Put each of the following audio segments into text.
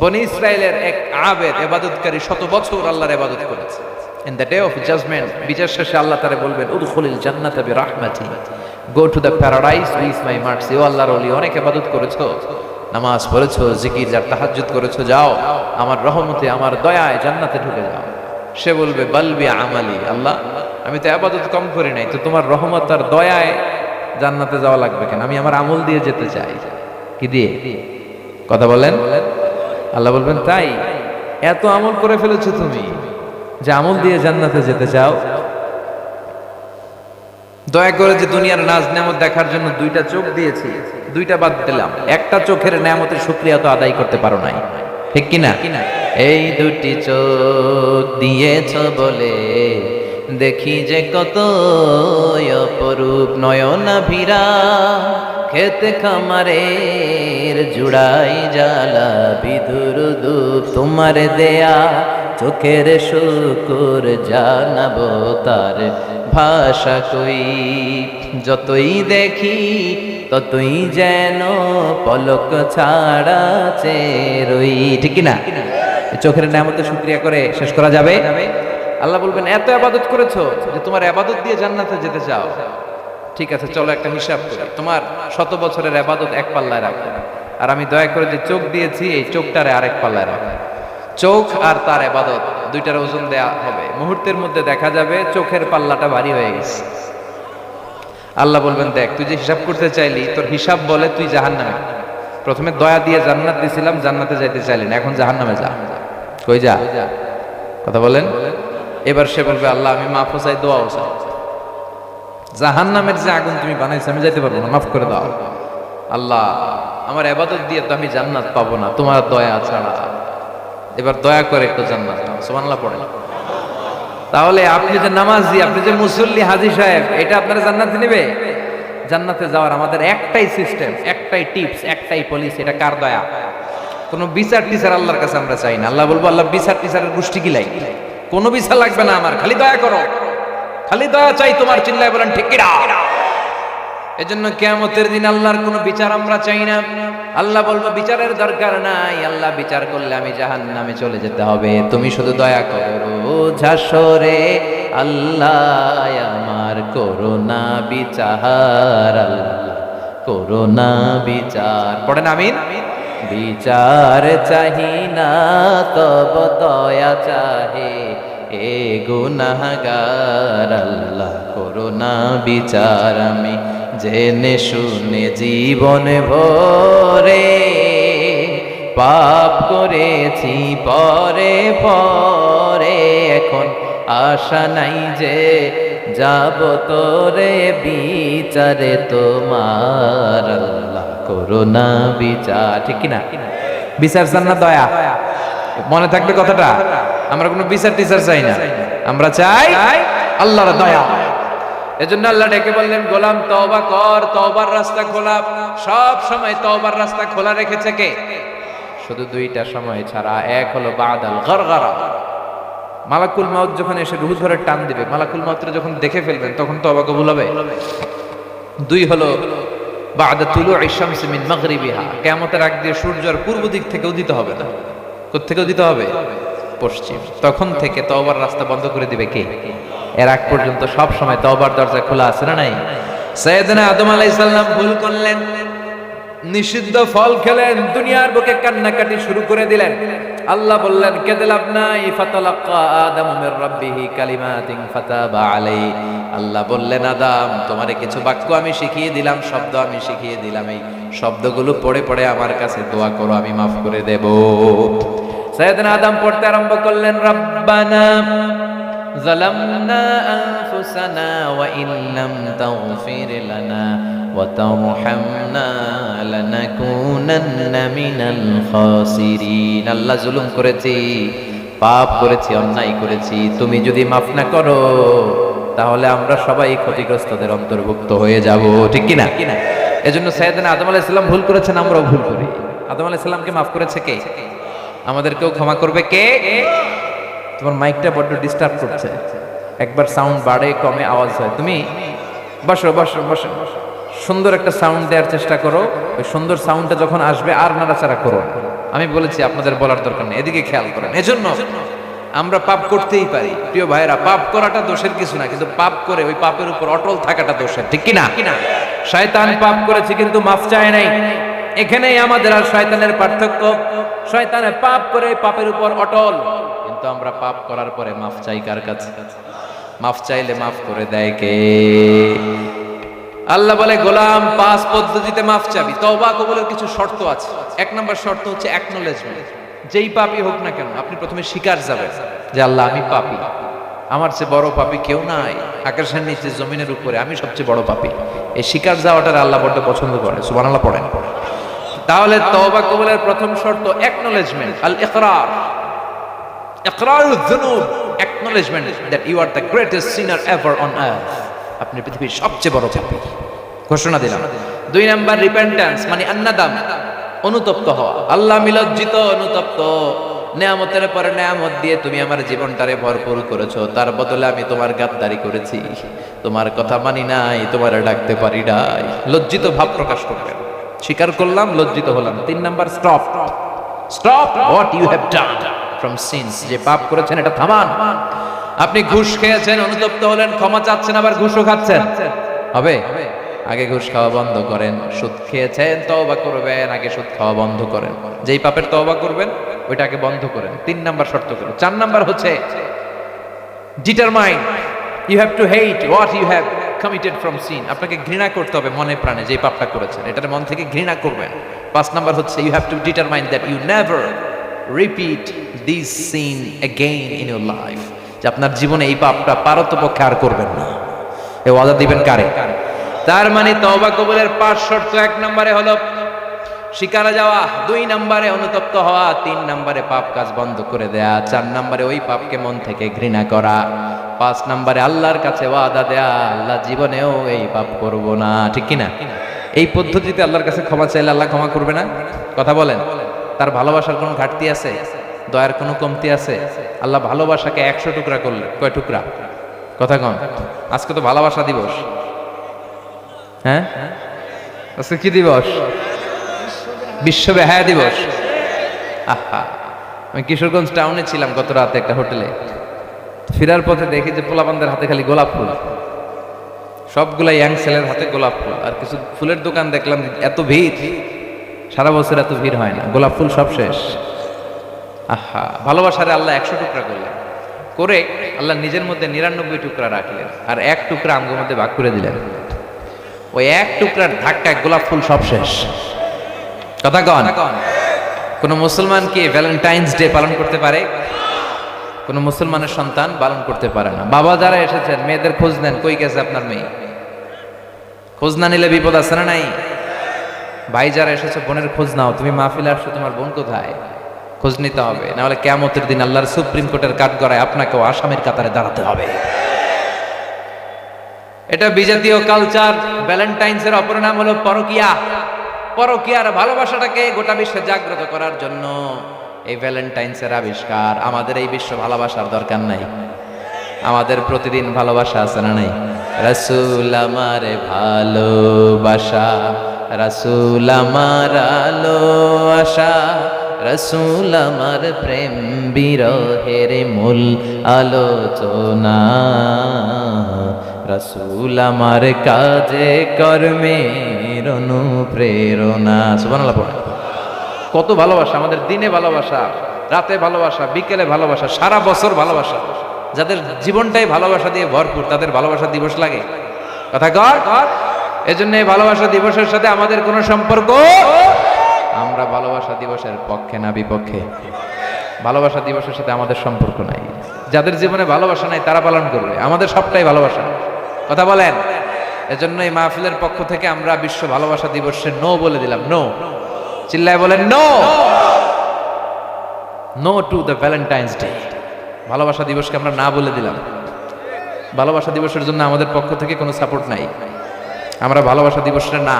বনি ইসরায়েলের এক আবেদ ইবাদতকারী শত বছর আল্লাহর ইবাদত করেছে। In the day of judgment, বিচার শেষে আল্লাহ তাআলা বলবেন উদখুলিল জান্নাতা বিরাহমাতি, go to the paradise with my mercy. ও আল্লাহর ওলি, অনেক ইবাদত করেছো, নামাজ পড়েছো, জিকির আর তাহাজ্জুদ করেছো, যাও আমার রহমতে, আমার দয়ায় জান্নাতে ঢুকে যাও। সে বলবে বালবি আমালি, আল্লাহ আমি তো ইবাদত কম করি নাই, তো তোমার রহমত আর দয়ায় জান্নাতে যাওয়া লাগবে কেন? আমি আমার আমল দিয়ে যেতে চাই। কি দিয়ে? কথা বলেন। আল্লাহ বলবেন তাই এত আমল করে ফেলেছো তুমি যে আমল দিয়ে জান্নাতে যেতে চাও? দয়া করে যে দুনিয়ার নাজ নেয়ামত দেখার জন্য দুইটা চোখ দিয়েছি, দুইটা বাদ দিলাম, একটা চোখের নেয়ামতের শুকরিয়া তো আদায় করতে পারো নাই, ঠিক কিনা? এই দুটি চোখ দিয়েছ বলে দেখি যে কত অপরূপ নয়নাভিরা, খেতে খামারের জুড়াই জ্বালা বিধুর দুপ, তোমার দেয়া চোখের শুকুর জানাবো তার ভাষা কই। যতই দেখি ততই যেন পলক ছাড়া চেরই, ঠিক না? চোখের নেয়ামতে শুকরিয়া করে শেষ করা যাবে? আল্লাহ বলবেন এত ইবাদত করেছো যে তোমার ইবাদত দিয়ে জান্নাতে যেতে চাও। ঠিক আছে, চলো একটা হিসাব করি, তোমার শত বছরের ইবাদত এক পাল্লায় রাখো, আর আমি দয়া করে যে চোখ দিয়েছি এই চোখটারে আরেক পাল্লায় রাখো। চোখ আর তার ইবাদত দুইটার ওজন দেয়া হবে, মুহূর্তের মধ্যে দেখা যাবে চোখের পাল্লাটা ভারী হয়ে গেছে। আল্লাহ বলবেন দেখ, তুই যে হিসাব করতে চাইলি তোর হিসাব বলে তুই জাহান্নামে। প্রথমে দয়া দিয়ে জান্নাত দিছিলাম, জান্নাতে যাইতে চাইলি না, এখন জাহান্নামে যা। কই যা? কথা বলেন। এবার সে বলবে আল্লাহ আমি মাফও চাই, দোয়াও চাই, জাহান্নামের যে আগুন তুমি বানাইছো আমি যাইতে পারবো না, মাফ করে দাও। আল্লাহ আমার ইবাদত দিয়ে তো আমি জান্নাত পাবো না, তোমার দয়া ছাড়া, এবার দয়া করে একটু জান্নাত দাও। সুবহানাল্লাহ পড়েন। তাহলে আপনি যে নামাজি, আপনি যে মুসল্লি হাজী সাহেব, এটা আপনারা জান্নাতে নেবে? জান্নাতে যাওয়ার আমাদের একটাই সিস্টেম, একটাই টিপস, একটাই পলিসি। এটা কার দয়া? কোনো বিচার টিচার আল্লাহর কাছে আমরা চাই না। আল্লাহ বলবো আল্লাহ বিচার টিচারের গোষ্ঠী গিলাই, কোনো বিচার লাগবে না আমার, খালি দয়া করো, খালি দয়া চাই তোমার। চিল্লায় বলেন ঠিক কিনা? এজন্য কিয়ামতের দিন আল্লাহর কোনো বিচার আমরা চাই না। আল্লাহ বলবো বিচারের দরকার নাই, আল্লাহ বিচার করলে আমি জাহান্নামে চলে যেতে হবে, তুমি শুধু দয়া করো। ঝাসরে আল্লাহ আমার করোনা বিচার, আল্লাহ করোনা বিচার। পড়েন আমিন। বিচার চাহি না তব দয়া চাহে এ গুনাহগার, আল্লাহ করোনা বিচার। আমি জেনে শুনে জীবন ভরে পাপ করেছি পরে পরে, এখন আশা নাই যে যাব তোরে বিচারে তোমার, আল্লাহ করোনা বিচার। ঠিক কিনা? বিচার চান না দয়া? মনে থাকবে কথাটা। আমরা কোনো বিচার টিচার চাই না, আমরা চাই আল্লাহর দয়া। এজন্য আল্লাহ ডেকে বললেন গোলাম তওবা কর, তওবার রাস্তা খোলা। সব সময় তওবার রাস্তা খোলা রেখেছে কে? শুধু দুইটা সময় ছাড়া, এক হলো বাদাল গরগরা, মালাকুল মউত যখন এসে রূহ ধরে টান দিবে, মালাকুল মউতরে যখন দেখে ফেলবেন তখন তওবা কবুল হবে। দুই হলো বাদা তুলুই শামসি মিন মাগরিবিহা, কিয়ামতের আগ দিয়ে সূর্যের পূর্ব দিক থেকে উদিত হবে না। কোথা থেকে উদিত হবে? পশ্চিম। তখন থেকে তওবার রাস্তা বন্ধ করে দিবে কে? এর আগ পর্যন্ত সব সময় তওবার দরজা খোলা আছে না নাই? সাইয়েদনা আদম আলাইহিস সালাম ভুল করলেন, নিষিদ্ধ ফল খেলেন, দুনিয়ার বুকে কান্নাকাটি শুরু করে দিলেন। আল্লাহ বললেন কেঁদে লাভ নাই, ফাতালাক্কা আদামু মির রাব্বিহি কালিমাতিন ফাতাবা আলাইহি। আল্লাহ বললেন আদম তোমারে কিছু বাক্য আমি শিখিয়ে দিলাম, শব্দ আমি শিখিয়ে দিলাম, এই শব্দগুলো পড়ে পড়ে আমার কাছে দোয়া করো, আমি মাফ করে দেব। সাইয়েদনা আদম পড়তে আরম্ভ করলেন রব্বানা যালামনা আনফুসানা ওয়া ইন লাম তাগফির লানা ওয়া তারহামনা লানাকুনান্না মিনাল খাসিরিন। আল্লাহ জুলুম করেছি, পাপ করেছি, অন্যায় করেছি, তুমি যদি মাফ না করো তাহলে আমরা সবাই ক্ষতিগ্রস্তদের অন্তর্ভুক্ত হয়ে যাব। ঠিক কিনা? এজন্য সাইয়েদনা আদম আলাইহিস সালাম ভুল করেছেন, আমরাও ভুল করি। আদম আলাইহিস সালামকে মাফ করেছে কে? আমাদেরকেও ক্ষমা করবে কে? তোমার মাইকটা বড্ড ডিস্টার্ব করছে, একবার সাউন্ড বাড়ে কমে আওয়াজ হয়। তুমি বসো বসো বসো, সুন্দর একটা সাউন্ড দেওয়ার চেষ্টা করো। ওই সুন্দর সাউন্ডটা যখন আসবে আর নাড়াচাড়া করো। আমি বলেছি আপনাদের বলার দরকার নেই, এদিকে খেয়াল করেন। এজন্য আমরা পাপ করতেই পারি প্রিয় ভাইরা, পাপ করাটা দোষের কিছু না, কিন্তু পাপ করে ওই পাপের উপর অটল থাকাটা দোষের, ঠিক কি না? শয়তান পাপ করেছে কিন্তু মাফ চায় নাই, এখানেই আমাদের আর শয়তানের পার্থক্য। শয়তানে পাপ করে পাপের উপর অটল, কিন্তু আমরা পাপ করার পরে মাফ চাই কার কাছে? মাফ চাইলে মাফ করে দেয় কে? আল্লাহ বলে গোলাম 5 পদ্ধতিতে মাফ চাবি। তওবা কবুলের কিছু শর্ত আছে। 1 নম্বর শর্ত হচ্ছে অ্যাকনলেজমেন্ট। যেই পাপী হোক না কেন আপনি প্রথমে স্বীকার যাবেন যে আল্লাহ আমি পাপী, আমার চেয়ে বড় পাপী কেউ নাই, আকাশের নিচে জমিনের উপরে আমি সবচেয়ে বড় পাপী। এই স্বীকার যাওয়াটা আল্লাহ বড় পছন্দ করে, সুবহানাল্লাহ পড়েন। তাহলে তওবা কবুলের প্রথম শর্ত অ্যাকনলেজমেন্ট, আল ইকরার। ইকরারুয যুনুব, acknowledgement that you are the greatest sinner ever on earth. আপনি পৃথিবীর সবচেয়ে বড় পাপী, ঘোষণা দিলাম। 2 নাম্বার রিপেন্টেন্স, মানে আন্নাদাম, অনুতপ্ত হওয়া। আল্লাহ আমি লজ্জিত, অনুতপ্ত, নেয়ামতের পরে নেয়ামত দিয়ে তুমি আমার জীবনটারে ভরপুর করেছো, তার বদলে আমি তোমার গাদ্দারি করেছি, তোমার কথা মানি নাই, তোমার ডাকতে পারি নাই। লজ্জিত ভাব প্রকাশ করবেন, স্বীকার করলাম, লজ্জিত হলাম। 3 number stop, stop what you have done from sins. যে পাপ করেছেন এটা থামান। আপনি ঘুষ খেয়েছেন, অনুতপ্ত হলেন, ক্ষমা চাচ্ছেন, আবার ঘুষও খাচ্ছেন, হবে? আগে ঘুষ খাওয়া বন্ধ করেন। সুদ খেয়েছেন, তওবা করবেন, আগে সুদ খাওয়া বন্ধ করেন। যেই পাপের তওবা করবেন ওইটাকে বন্ধ করেন। 3 নাম্বার শর্ত করেন। 4 নাম্বার হচ্ছে determine, you have to hate what you have committed from sin. আপনাকে ঘৃণা করতে হবে মনে প্রাণে যেই পাপটা করেছেন, এটার মন থেকে ঘৃণা করবেন। 5 নাম্বার হচ্ছে you have to determine that you never repeat this sin again in your life. যে আপনার জীবনে এই পাপটা পারতপক্ষে আর করবেন না। এই ওয়াদা দিবেন কারে? তার মানে তওবা কবুলের 5 শর্ত। 1 নম্বরে হলো স্বীকার যাওয়া, 2 নম্বরে অনুতপ্ত হওয়া, 3 নম্বরে পাপ কাজ বন্ধ করে দেয়া, 4 নম্বরে ওই পাপকে মন থেকে ঘৃণা করা, 5 নম্বরে আল্লাহর কাছে ওয়াদা দেয়া আল্লাহ জীবনেও এই পাপ করব না, ঠিক কি না? এই পদ্ধতিতে আল্লাহর কাছে ক্ষমা চাইলে আল্লাহ ক্ষমা করবে না? কথা বলেন। তার ভালোবাসার কোনো ঘাটতি আছে? দয়ার কোনো কমতি আছে? আল্লাহ ভালোবাসাকে 100 টুকরা করলেন, কয় টুকরা? কথা কন। আজকে তো ভালোবাসা দিবস, হ্যাঁ? আজকে কি দিবস? বিশ্ব বেহায়া দিবস। আহা, আমি কিশোরগঞ্জ টাউনে ছিলাম গত রাতে একটা হোটেলে। ফেরার পথে দেখি যে পোলাপানদের হাতে খালি গোলাপ ফুল, সবগুলা ইয়াং ছেলের হাতে গোলাপ ফুল। আর কিছু ফুলের দোকান দেখলাম, এত ভিড়, সারা বছর এত ভিড় হয় না, গোলাপ ফুল সব শেষ। আহা, ভালোবাসারে আল্লাহ 100 টুকরা করলেন, করে আল্লাহ নিজের মধ্যে 99 টুকরা রাখলেন, আর 1 টুকরা আমগোর মধ্যে ভাগ করে দিলেন। ওই 1 টুকরার ধাক্কায় গোলাপ ফুল সব শেষ। কথা কন। কোন মুসলমান কি ভ্যালেন্টাইন্স ডে পালন করতে পারে? কোন মুসলমানের সন্তান পালন করতে পারে না। বাবা যারা এসেছেন মেয়েদের খোঁজ নেন, কই গেছে আপনার মেয়ে? খোঁজ না নিলে বিপদ আছে না নাই? ভাই যারা এসেছে বোনের খোঁজ নাও, তুমি মাহফিলে আসছো, তোমার বোন কোথায়? খোঁজ নিতে হবে, না হলে কিয়ামতের দিন আল্লাহর সুপ্রিম কোর্টের কাঠগড়ায় আপনাকেও আসামির কাতারে দাঁড়াতে হবে। এটা বিজাতীয় কালচার। ভ্যালেন্টাইন্সের অপর নাম হলো পরকিয়া। পরকিয়ার ভালোবাসাটাকে গোটা বিশ্বে জাগ্রত করার জন্য এই ভ্যালেন্টাইন্সের আবিষ্কার। আমাদের এই বিশ্ব ভালোবাসার দরকার নাই, আমাদের প্রতিদিন ভালোবাসা আছে না নাই? রাসূল আমারে ভালোবাসা, রাসূল আমার আলো আশা, রাসূল আমার প্রেম বিরহের মূল আলোচনা, রাসূল আমার কাজে কর্মের অনুপ্রেরণা। সুবহানাল্লাহ পড়ে। কত ভালোবাসা আমাদের, দিনে ভালোবাসা, রাতে ভালোবাসা, বিকেলে ভালোবাসা, সারা বছর ভালোবাসা। যাদের জীবনটাই ভালোবাসা দিয়ে ভরপুর তাদের ভালোবাসা দিবস লাগে। কথা কর। এজন্য এই ভালোবাসা দিবসের সাথে আমাদের কোনো সম্পর্ক, আমরা ভালোবাসা দিবসের পক্ষে না বিপক্ষে? ভালোবাসা দিবসের সাথে আমাদের সম্পর্ক নাই। যাদের জীবনে ভালোবাসা নাই তারা পালন করবে, আমাদের সবটাই ভালোবাসা। কথা বলেন। এজন্য এই মাহফিলের পক্ষ থেকে আমরা বিশ্ব ভালোবাসা দিবসে নো বলে দিলাম। নো, চিল্লায় বলেন no, no to the Valentine's day. ভালোবাসা দিবসকে আমরা না বলে দিলাম। ভালোবাসা দিবসের জন্য আমাদের পক্ষ থেকে কোনো সাপোর্ট নাই। আমরা ভালোবাসা দিবসের না,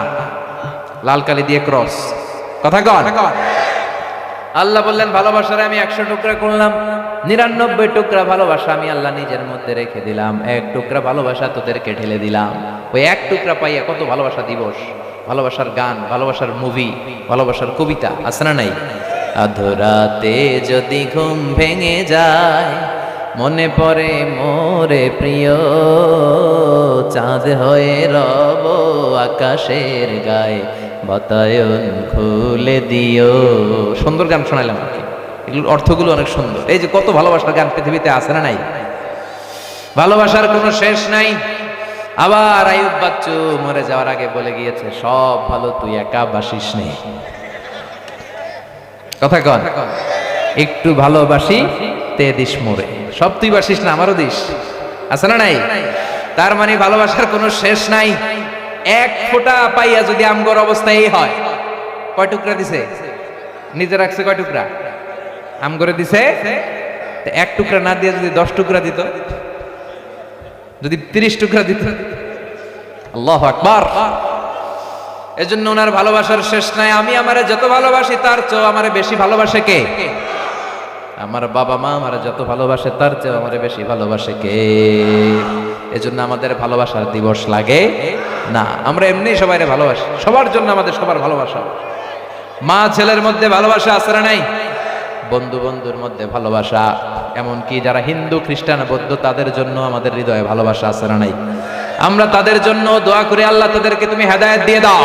লাল কালি দিয়ে ক্রস। কথা কন। আল্লাহ বললেন ভালোবাসারে আমি 100 টুকরা করলাম, 99 টুকরা ভালোবাসা আমি আল্লাহ নিজের মধ্যে রেখে দিলাম, 1 টুকরা ভালোবাসা তোদেরকে ঢেলে দিলাম। ওই 1 টুকরা পাইয়া কত ভালোবাসা দিবস, ভালোবাসার গান, ভালোবাসার মুভি, ভালোবাসার কবিতা আছে না নাই? আধরাতে যদি ঘুম ভেঙে যায়, মনে পড়ে মোরে প্রিয়, চাঁদ হয়ে রব আকাশের গায়ে, বাতায়ন খুলে দিও। সুন্দর গান শোনালাম, এগুলোর অর্থগুলো অনেক সুন্দর। এই যে কত ভালোবাসার গান পৃথিবীতে আছে না নাই? ভালোবাসার কোনো শেষ নাই। আবার আইয়ুব বাচ্চু মরে যাওয়ার আগে বলে গিয়েছে, সব ভালো তুই একা বাসিস নে। কথা কন, একটু ভালোবাসি তে দিস মোরে, সব তুই বাসিস না, আমারও দিস, আছে না নাই? তার মানে ভালোবাসার কোনো শেষ নাই। এক ফোঁটা পাইয়া যদি আমগর অবস্থা এই হয়, কয় টুকরা দিছে? নিজে রাখছে কয় টুকরা? আমগরে দিছে এক টুকরা না দিয়ে যদি 10 টুকরা দিত, যদি 30 টুকরা দিত, আল্লাহু আকবার। এজন্য ওনার ভালোবাসার শেষ নাই। আমি আমারে যত ভালোবাসি তার চেয়েও আমারে বেশি ভালোবাসে কে? আমার বাবা মা আমারে যত ভালোবাসে তার চেয়েও আমারে বেশি ভালোবাসে কে? এজন্য আমাদের ভালোবাসার দিবস লাগে না। আমরা এমনি সবাইরে ভালোবাসি, সবার জন্য আমাদের সবার ভালোবাসা। মা ছেলের মধ্যে ভালোবাসা আছে না নাই? বন্ধু বন্ধুর মধ্যে ভালোবাসা, এমনকি যারা হিন্দু খ্রিস্টান বৌদ্ধ তাদের জন্য আমাদের হৃদয়ে ভালোবাসা আছে না নাই? আমরা তাদের জন্য দোয়া করি, আল্লাহ তাদেরকে তুমি হেদায়েত দিয়ে দাও।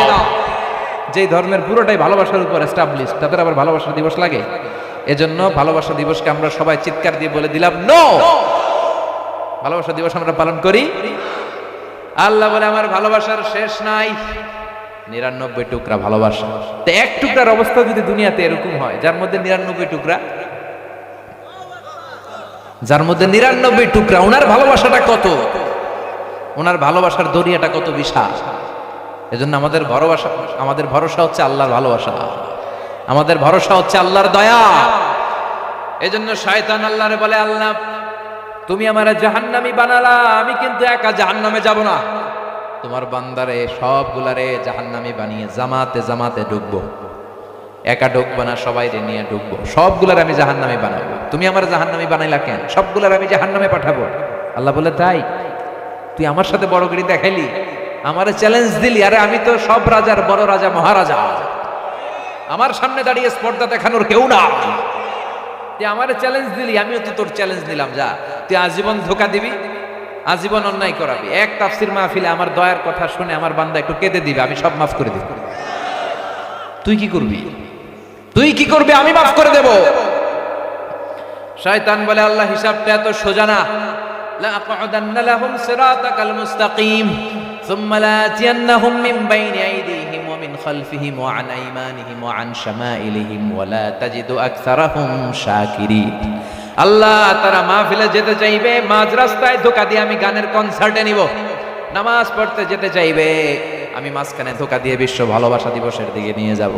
যেই ধর্মের পুরোটাই ভালোবাসার উপর এস্টাবলিশ, তাদের আবার ভালোবাসা দিবস লাগে? এজন্য ভালোবাসা দিবসকে আমরা সবাই চিৎকার দিয়ে বলে দিলাম, নো! ভালোবাসা দিবস আমরা পালন করি। আল্লাহ বলে আমার ভালোবাসার শেষ নাই, 99 টুকরা ভালোবাসা। তো এক টুকরার অবস্থা যদি দুনিয়াতে এরকম হয়, যার মধ্যে 99 টুকরা, যার মধ্যে 99 টুকরা, ওনার ভালোবাসাটা কত, ওনার ভালোবাসার দরিয়াটা কত বিশাল। এজন্য আমাদের ভরসা হচ্ছে আল্লাহর ভালোবাসা, আমাদের ভরসা হচ্ছে আল্লাহর দয়া। এজন্য শয়তান আল্লাহরে বলে, আল্লাহ তুমি আমারে জাহান্নামী বানালা, আমি কিন্তু একা জাহান্নামে যাব না, তোমার বান্দারে সবগুলারে জাহান্নামী বানিয়ে জামাতে জামাতে ঢুকবো, একা ঢুকবো না, সবাই নিয়ে ঢুকবো, সবগুলার আমি জাহান্নামী বানাবো। তুমি আমার জাহান্নামী বানাইলা কেন? সবগুলার আমি জাহান্নামে পাঠাবো। আল্লাহ বলে, তাই? তুই আমার সাথে বড়গিরি দেখাইলি, আমারে চ্যালেঞ্জ দিলি? আরে আমি তো সব রাজার বড় রাজা, মহারাজা, আমার সামনে দাঁড়িয়ে স্পর্ধা দেখানোর কেউ না। তুই আমারে চ্যালেঞ্জ দিলি, আমিও তো তোর চ্যালেঞ্জ দিলাম, যা তুই আজীবন ধোঁকা দিবি, আজীবন অন্যায় করাবি। এক তাফসীর মাহফিলে আমার দয়ার কথা শুনে আমার বান্দা একটু কেঁদে দিবে, আমি সব মাফ করে দিব। তুই কি করবি? তুই কি করবি? আমি মাফ করে দেব। শয়তান বলে, আল্লাহ হিসাবটা এত সোজা না। লা আকুদান্না লাহুম সিরাতাকাল মুস্তাকিম সুম্মা লাতিয়ান্নাহুম মিন বাইনি আইদিহিম ওয়া মিন খালফিহিম ওয়া আন আইমানিহিম ওয়া আন শামাইলিহিম ওয়া লা তাজিদু আকসারাহুম শাকিরিন। আল্লাহ তারা মাহফিলে যেতে চাইবে, মাঝ রাস্তায় ধোঁকা দিয়ে আমি গানের কনসার্টে নিব। নামাজ পড়তে যেতে চাইবে, আমি মাঝখানে ধোঁকা দিয়ে বিশ্ব ভালোবাসা দিবসের দিকে নিয়ে যাব।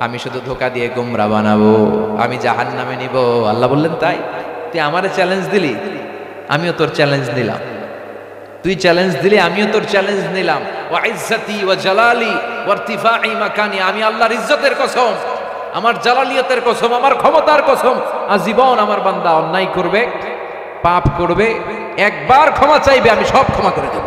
আমি শুধু ধোঁকা দিয়ে গুমরা বানাবো, আমি জাহান্নামে নিব। আল্লাহ বললেন, তাই? তুই আমারে চ্যালেঞ্জ দিলি, আমিও তোর চ্যালেঞ্জ নিলাম। তুই চ্যালেঞ্জ দিলি, আমিও তোর চ্যালেঞ্জ নিলাম। ওয়া ইজ্জতি ওয়া জালালি ওয়া ইরতিফাই মাকানি, আমি আল্লাহর ইজ্জতের কসম, আমার জালালিয়তের কসম, আমার ক্ষমতার কসম, আজীবন আমার বান্দা অন্যায় করবে, পাপ করবে, একবার ক্ষমা চাইবে, আমি সব ক্ষমা করে দেব।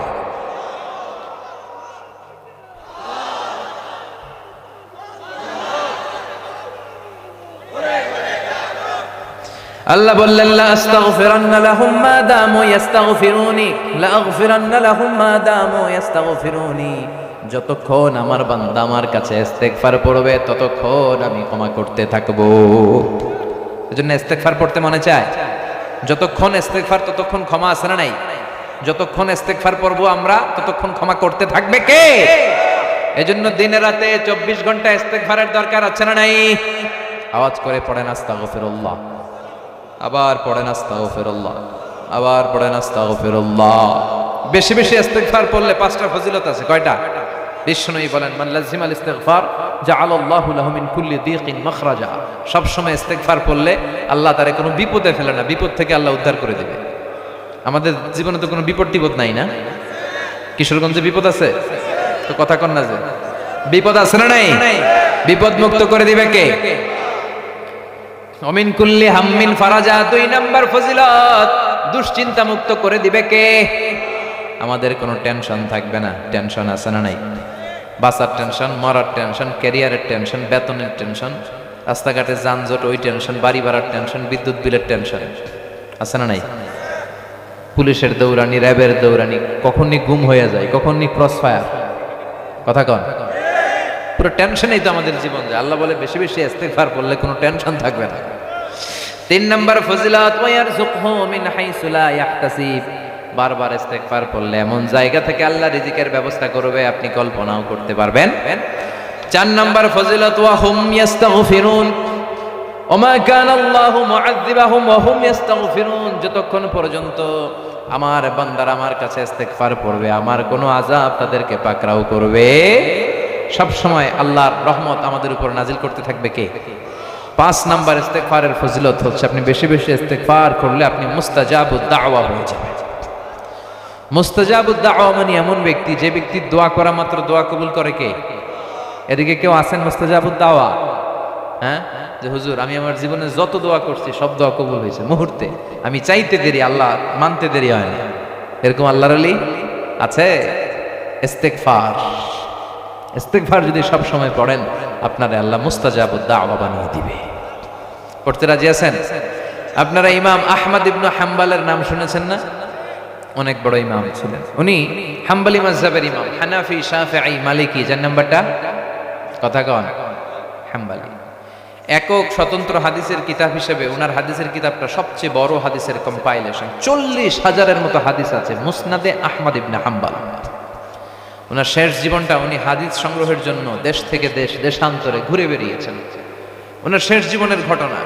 আল্লাহ বললেন, লা আস্তাগফিরান্না লাহুম মা দামু ইস্তাগফিরুনি, লা আগফিরান্না লাহুম মা দামু ইস্তাগফিরুনি। যতক্ষণ আমার বান্দা আমার কাছে ইস্তেগফার পড়বে, ততক্ষণ আমি ক্ষমা করতে থাকবো। এজন্য ইস্তেগফার পড়তে মনে চায়। যতক্ষণ ইস্তেগফার ততক্ষণ ক্ষমা, আছে না নাই? যতক্ষণ ইস্তেগফার পড়বো আমরা, ততক্ষণ ক্ষমা করতে থাকবে কে? এজন্য দিনে রাতে 24 ঘন্টা ইস্তেগফারের দরকার আছে না নাই? আওয়াজ করে পড়েন আস্তাগফিরুল্লাহ, আবার পড়েন আস্তাগফিরুল্লাহ, আবার পড়েন আস্তাগফিরুল্লাহ। বেশি বেশি ইস্তেগফার পড়লে 5টা ফজিলত আছে। কয়টা? বিষ্ণুই বলেন, মান লাজিমাল ইস্তিগফার জাআলাল্লাহু লাহু মিন কুল্লি দীকিন মাখরাজা। সব সময় ইস্তেগফার পড়লে আল্লাহ তারে কোনো বিপদে ফেলে না, বিপদ থেকে আল্লাহ উদ্ধার করে দিবে। আমাদের জীবনে তো কোনো বিপদ টিপদ নাই না? কিশোরগঞ্জে বিপদ আছে তো কথা কন না, যে বিপদ আছে না নাই? বিপদ মুক্ত করে দিবে কে? অমিন কুল্লি হাম্মিন ফারাজা, 2 নাম্বার ফজিলত, দুশ্চিন্তা মুক্ত করে দিবে কে? আমাদের কোনো টেনশন থাকবে না। টেনশন আছে না নাই? বাসার টেনশন, মরার টেনশন, ক্যারিয়ারের টেনশন, বেতনের টেনশন, রাস্তাঘাটে যানজট ওই টেনশন, বাড়ি ভাড়ার টেনশন, বিদ্যুৎ বিলের টেনশন, আছে না নাই? পুলিশের দৌড়ানি, র্যাবের দৌড়ানি, কখনই গুম হয়ে যায়, কখনই ক্রস ফায়ার, কথা কন, পুরো টেনশনেই তো আমাদের জীবন যায়। আল্লাহ বলে বেশি বেশি ইস্তিগফার করলে কোনো টেনশন থাকবে না। 3 নম্বর ফজিলত, ওয়ারযুকহু মিন হাইসু লা ইয়াহতাসিব, বারবার ইস্তিগফার করলে এমন জায়গা থেকে আল্লাহ রিজিকের ব্যবস্থা করবে আপনি কল্পনাও করতে পারবেন। 4 নম্বর ফজিলত, ওয়া হুম ইস্তাগফিরুন ওমা কানা আল্লাহু মুআযযিবাহুম ওয়া হুম ইস্তাগফিরুন, যতক্ষণ পর্যন্ত আমার বান্দারা আমার কাছে ইস্তিগফার পড়বে আমার কোনো আযাব তাদেরকে পাকড়াও করবে, সব সময় আল্লাহর রহমত আমাদের উপর নাজিল করতে থাকবে কে? 5 নাম্বার ইস্তিগফারের ফজিলত হচ্ছে আপনি বেশি বেশি ইস্তিগফার করলে আপনি মুস্তাজাবুদ দাওয়া হয়ে যাবেন। মুস্তাজাবুদ দাওয়া মানে এমন ব্যক্তি যে ব্যক্তি দোয়া করা মাত্র দোয়া কবুল করে কে? এদিকে কেউ আছেন মুস্তাজাবুদ দাওয়া? হ্যাঁ, যে হুজুর আমি আমার জীবনে যত দোয়া করছি সব দোয়া কবুল হয়েছে মুহূর্তে, আমি চাইতে দেরি আল্লাহ মানতে দেরি হয় না, এরকম আল্লাহর ওলি আছে? ইস্তিগফার, ইস্তিগফার যদি সব সময় পড়েন আপনারা আল্লাহ মুস্তাজাবুদ দাওয়া বানিয়ে দিবে। পড়তে রাজি আছেন? আপনারা ইমাম আহমদ ইবনে হাম্বলের নাম শুনেছেন না? অনেক বড় ইমাম ছিলেন উনি, হাম্বলি মাযহাবের ইমাম, হানাফি, শাফিঈ, মালিকি, যার নাম্বারটা কথা কন, হাম্বলি। একক স্বতন্ত্র হাদিসের কিতাব হিসেবে ওনার হাদিসের কিতাবটা সবচেয়ে বড় হাদিসের কম্পাইলেশন, 40,000-এর মতো হাদিস আছে মুসনাদে আহমদ ইবনে হাম্বল। ওনার শেষ জীবনটা উনি হাদিস সংগ্রহের জন্য দেশ থেকে দেশ, দেশান্তরে ঘুরে বেরিয়েছেন। ওনার শেষ জীবনের ঘটনা,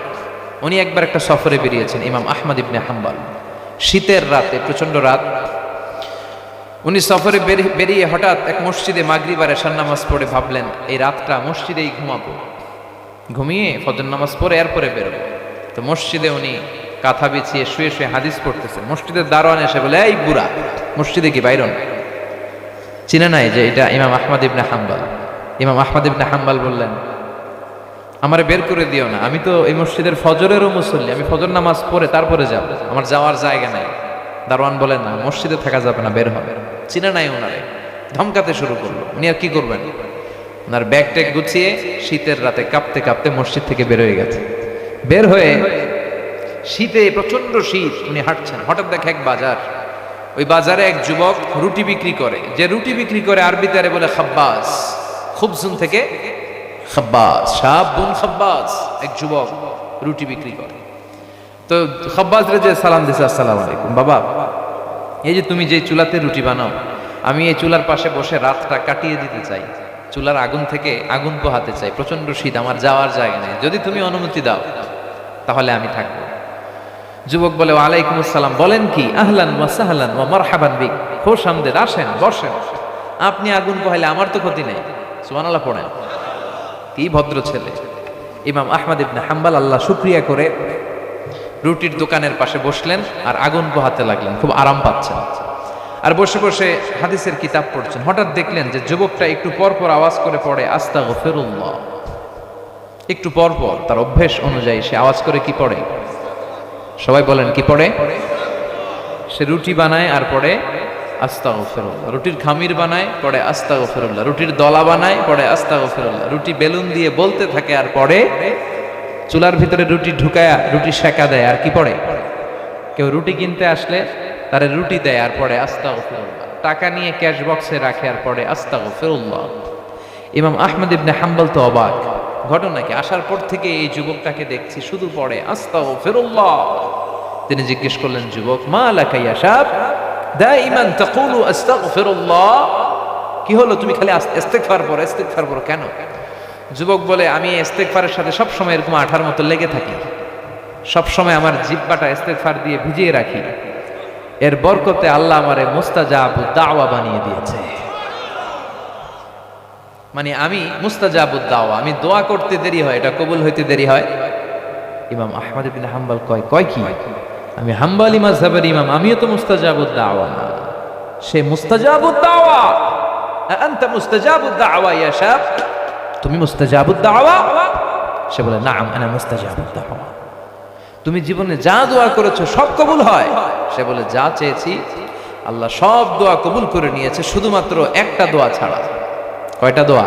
উনি একবার একটা সফরে বেরিয়েছেন ইমাম আহমদ ইবনে হাম্বল, শীতের রাতে, প্রচন্ড রাত। উনি সফরে বেরিয়ে হঠাৎ এক মসজিদে মাগরিব আর এশার নামাজ পড়ে ভাবলেন এই রাতটা মসজিদেই ঘুমাবো, ঘুমিয়ে ফজর নামাজ পড়ে এরপরে বেরোবো। তো মসজিদে উনি কাঁথা বিছিয়ে শুয়ে শুয়ে হাদিস পড়তেছেন। মসজিদের দারোয়ান এসে বলে, এই বুড়া, মসজিদে কি বাইরন? চিনে নাই যে এটা ইমাম আহমদ ইবনে হাম্বল। ইমাম আহমদ ইবনে হাম্বল বললেন, আমারে বের করে দিও না, আমি তো এই মসজিদের ফজরেরও মুসল্লি, আমি ফজর নামাজ পড়ে তারপরে যাব, আমার যাওয়ার জায়গা নাই। দারোয়ান বলেন, না, মসজিদে থাকা যাবে না, বের হবে। চিনে নাই ওনারে, ধমকাতে শুরু করলো। উনি আর কি করবেন, ওনার ব্যাগ ট্যাগ গুছিয়ে শীতের রাতে কাঁপতে কাঁপতে মসজিদ থেকে বের হয়ে গেছে। বের হয়ে শীতে, প্রচন্ড শীত, উনি হাঁটছেন, হঠাৎ দেখে এক বাজার, ওই বাজারে এক যুবক রুটি বিক্রি করে। যে রুটি বিক্রি করে আরবিতে আরে বলে খাব্বাস, খুবসুন থেকে খাব্বাস, শাবুন খাব্বাস, এক যুবক রুটি বিক্রি করে। তো খাব্বাস রে যে সালাম দিছে, আসসালামু আলাইকুম বাবা, এই যে তুমি যে চুলাতে রুটি বানাও, আমি এই চুলার পাশে বসে রাতটা কাটিয়ে দিতে চাই, চুলার আগুন থেকে আগুন পোহাতে চাই, প্রচন্ড শীত, আমার যাওয়ার জায়গা নেই, যদি তুমি অনুমতি দাও তাহলে আমি থাকবো। যুবক বলে, ওয়ালাইকুম আসসালাম, বলেন কি? আহলান ওয়া সাহলান ওয়া মারহাবান বিক, খোশ আমদেদ, আসেন বসেন, আপনি আগুন পোহাইলে আমার তো ক্ষতি নেই। সুবহানাল্লাহ পড়েন। কি ভদ্র ছেলে ইমাম আহমদ ইবনে হাম্বল। আল্লাহ শুকরিয়া করে রুটির দোকানের পাশে বসলেন আর আগুন পোহাতে লাগলেন, খুব আরাম পাচ্ছেন। আর বসে বসে হাদিসের কিতাব পড়ছেন। হঠাৎ দেখলেন যে যুবকটা একটু পর পর আওয়াজ করে পড়ে আস্তাগফিরুল্লাহ। একটু পর পর তার অভ্যেস অনুযায়ী সে আওয়াজ করে কি পড়ে? সবাই বলেন কি পড়ে? সে রুটি বানায় আর পড়ে আস্তাগফিরুল্লাহ, রুটির খামির বানায় পড়ে আস্তাগফিরুল্লাহ, রুটির দলা বানায় পড়ে আস্তাগফিরুল্লাহ, রুটি বেলুন দিয়ে বলতে থাকে আর পড়ে, চুলার ভিতরে রুটি ঢুকায়া রুটি সেকা দেয় আর কি পড়ে? কেউ রুটি কিনতে আসলে তারে রুটি দেয় আর পড়ে আস্তাগফিরুল্লাহ, টাকা নিয়ে ক্যাশ বক্সে রাখে আর পড়ে আস্তাগফিরুল্লাহ। ইমাম আহমদ ইবনে হাম্বল তো অবাক, ঘটনা কি? আসার পর থেকে এই যুবকটাকে দেখছি শুধু পড়ে আস্তাগফিরুল্লাহ। তিনি জিজ্ঞেস করলেন, যুবক, মা লাকা ইয়া শাব দাইমান তাকুলু আস্তাগফিরুল্লাহ, কি হলো তুমি খালি ইস্তিগফার পড়ো, ইস্তিগফার পড়ো কেন? যুবক বলে, আমি ইস্তিগফারের সাথে সব সময় এরকম আঠার মতো লেগে থাকি, সব সময় আমার জিহ্বাটা ইস্তিগফার দিয়ে ভিজিয়ে রাখি, এর বরকতে আল্লাহ আমারে মুস্তাজাবুদ দাওয়া বানিয়ে দিয়েছে। মানে আমি মুস্তাজাবুদ দাওয়া, আমি দোয়া করতে দেরি হয়, এটা কবুল হইতে দেরি হয়। ইমাম আহমদ ইবনে হাম্বল কয় কি? আমি হাম্বলি মাযহাবের ইমাম, আমিও তো মুস্তাজাবুদ দাওয়া না। সে মুস্তাজাবুদ দাওয়া, আনতা মুস্তাজাবুদ দাওয়া ইয়া শাব, তুমি মুস্তাজাবুদ দাওয়া? সে বলে, নাম আনা মুস্তাজাবুদ দাওয়া। তুমি জীবনে যা দোয়া করেছো সব কবুল হয়? সে বলে, যা চেয়েছি আল্লাহ সব দোয়া কবুল করে নিয়েছে, শুধুমাত্র একটা দোয়া ছাড়া। কয়টা দোয়া?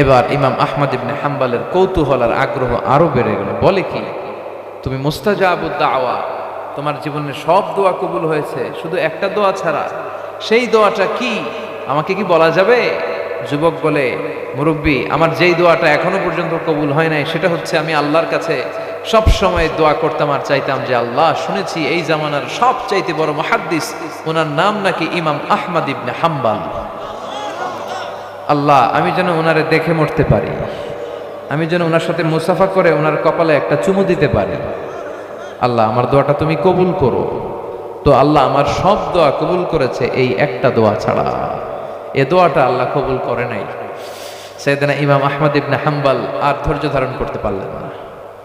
এবার ইমাম আহমদ ইবনে হাম্বলের কৌতূহল আর আগ্রহ আরো বেড়ে গেল। বলে কি, তুমি মুস্তাজাবুদ দাওয়া, তোমার জীবনে সব দোয়া কবুল হয়েছে, শুধু একটা দোয়া ছাড়া। সেই দোয়াটা কি, আমাকে কি বলা যাবে? যুবক বলে, মুরব্বী, আমার যেই দোয়াটা এখনো পর্যন্ত কবুল হয় নাই সেটা হচ্ছে আমি আল্লাহর কাছে সব সময় দোয়া করতাম আর চাইতাম যে আল্লাহ, শুনেছি এই জামানার সবচাইতে বড় মুহাদ্দিস, ওনার নাম নাকি ইমাম আহমদ ইবনে হাম্বল। আল্লাহ, আমি যেন ওনারে দেখে মরতে পারি, আমি যেন ওনার সাথে মুসাফা করে ওনার কপালে একটা চুমু দিতে পারি। আল্লাহ, আমার দোয়াটা তুমি কবুল করো। তো আল্লাহ আমার সব দোয়া কবুল করেছে এই একটা দোয়া ছাড়া। এ দোয়াটা আল্লাহ কবুল করে নাই। সাইয়েদনা ইমাম আহমদ ইবনে হাম্বল আর ধৈর্য ধারণ করতে পারলেন না।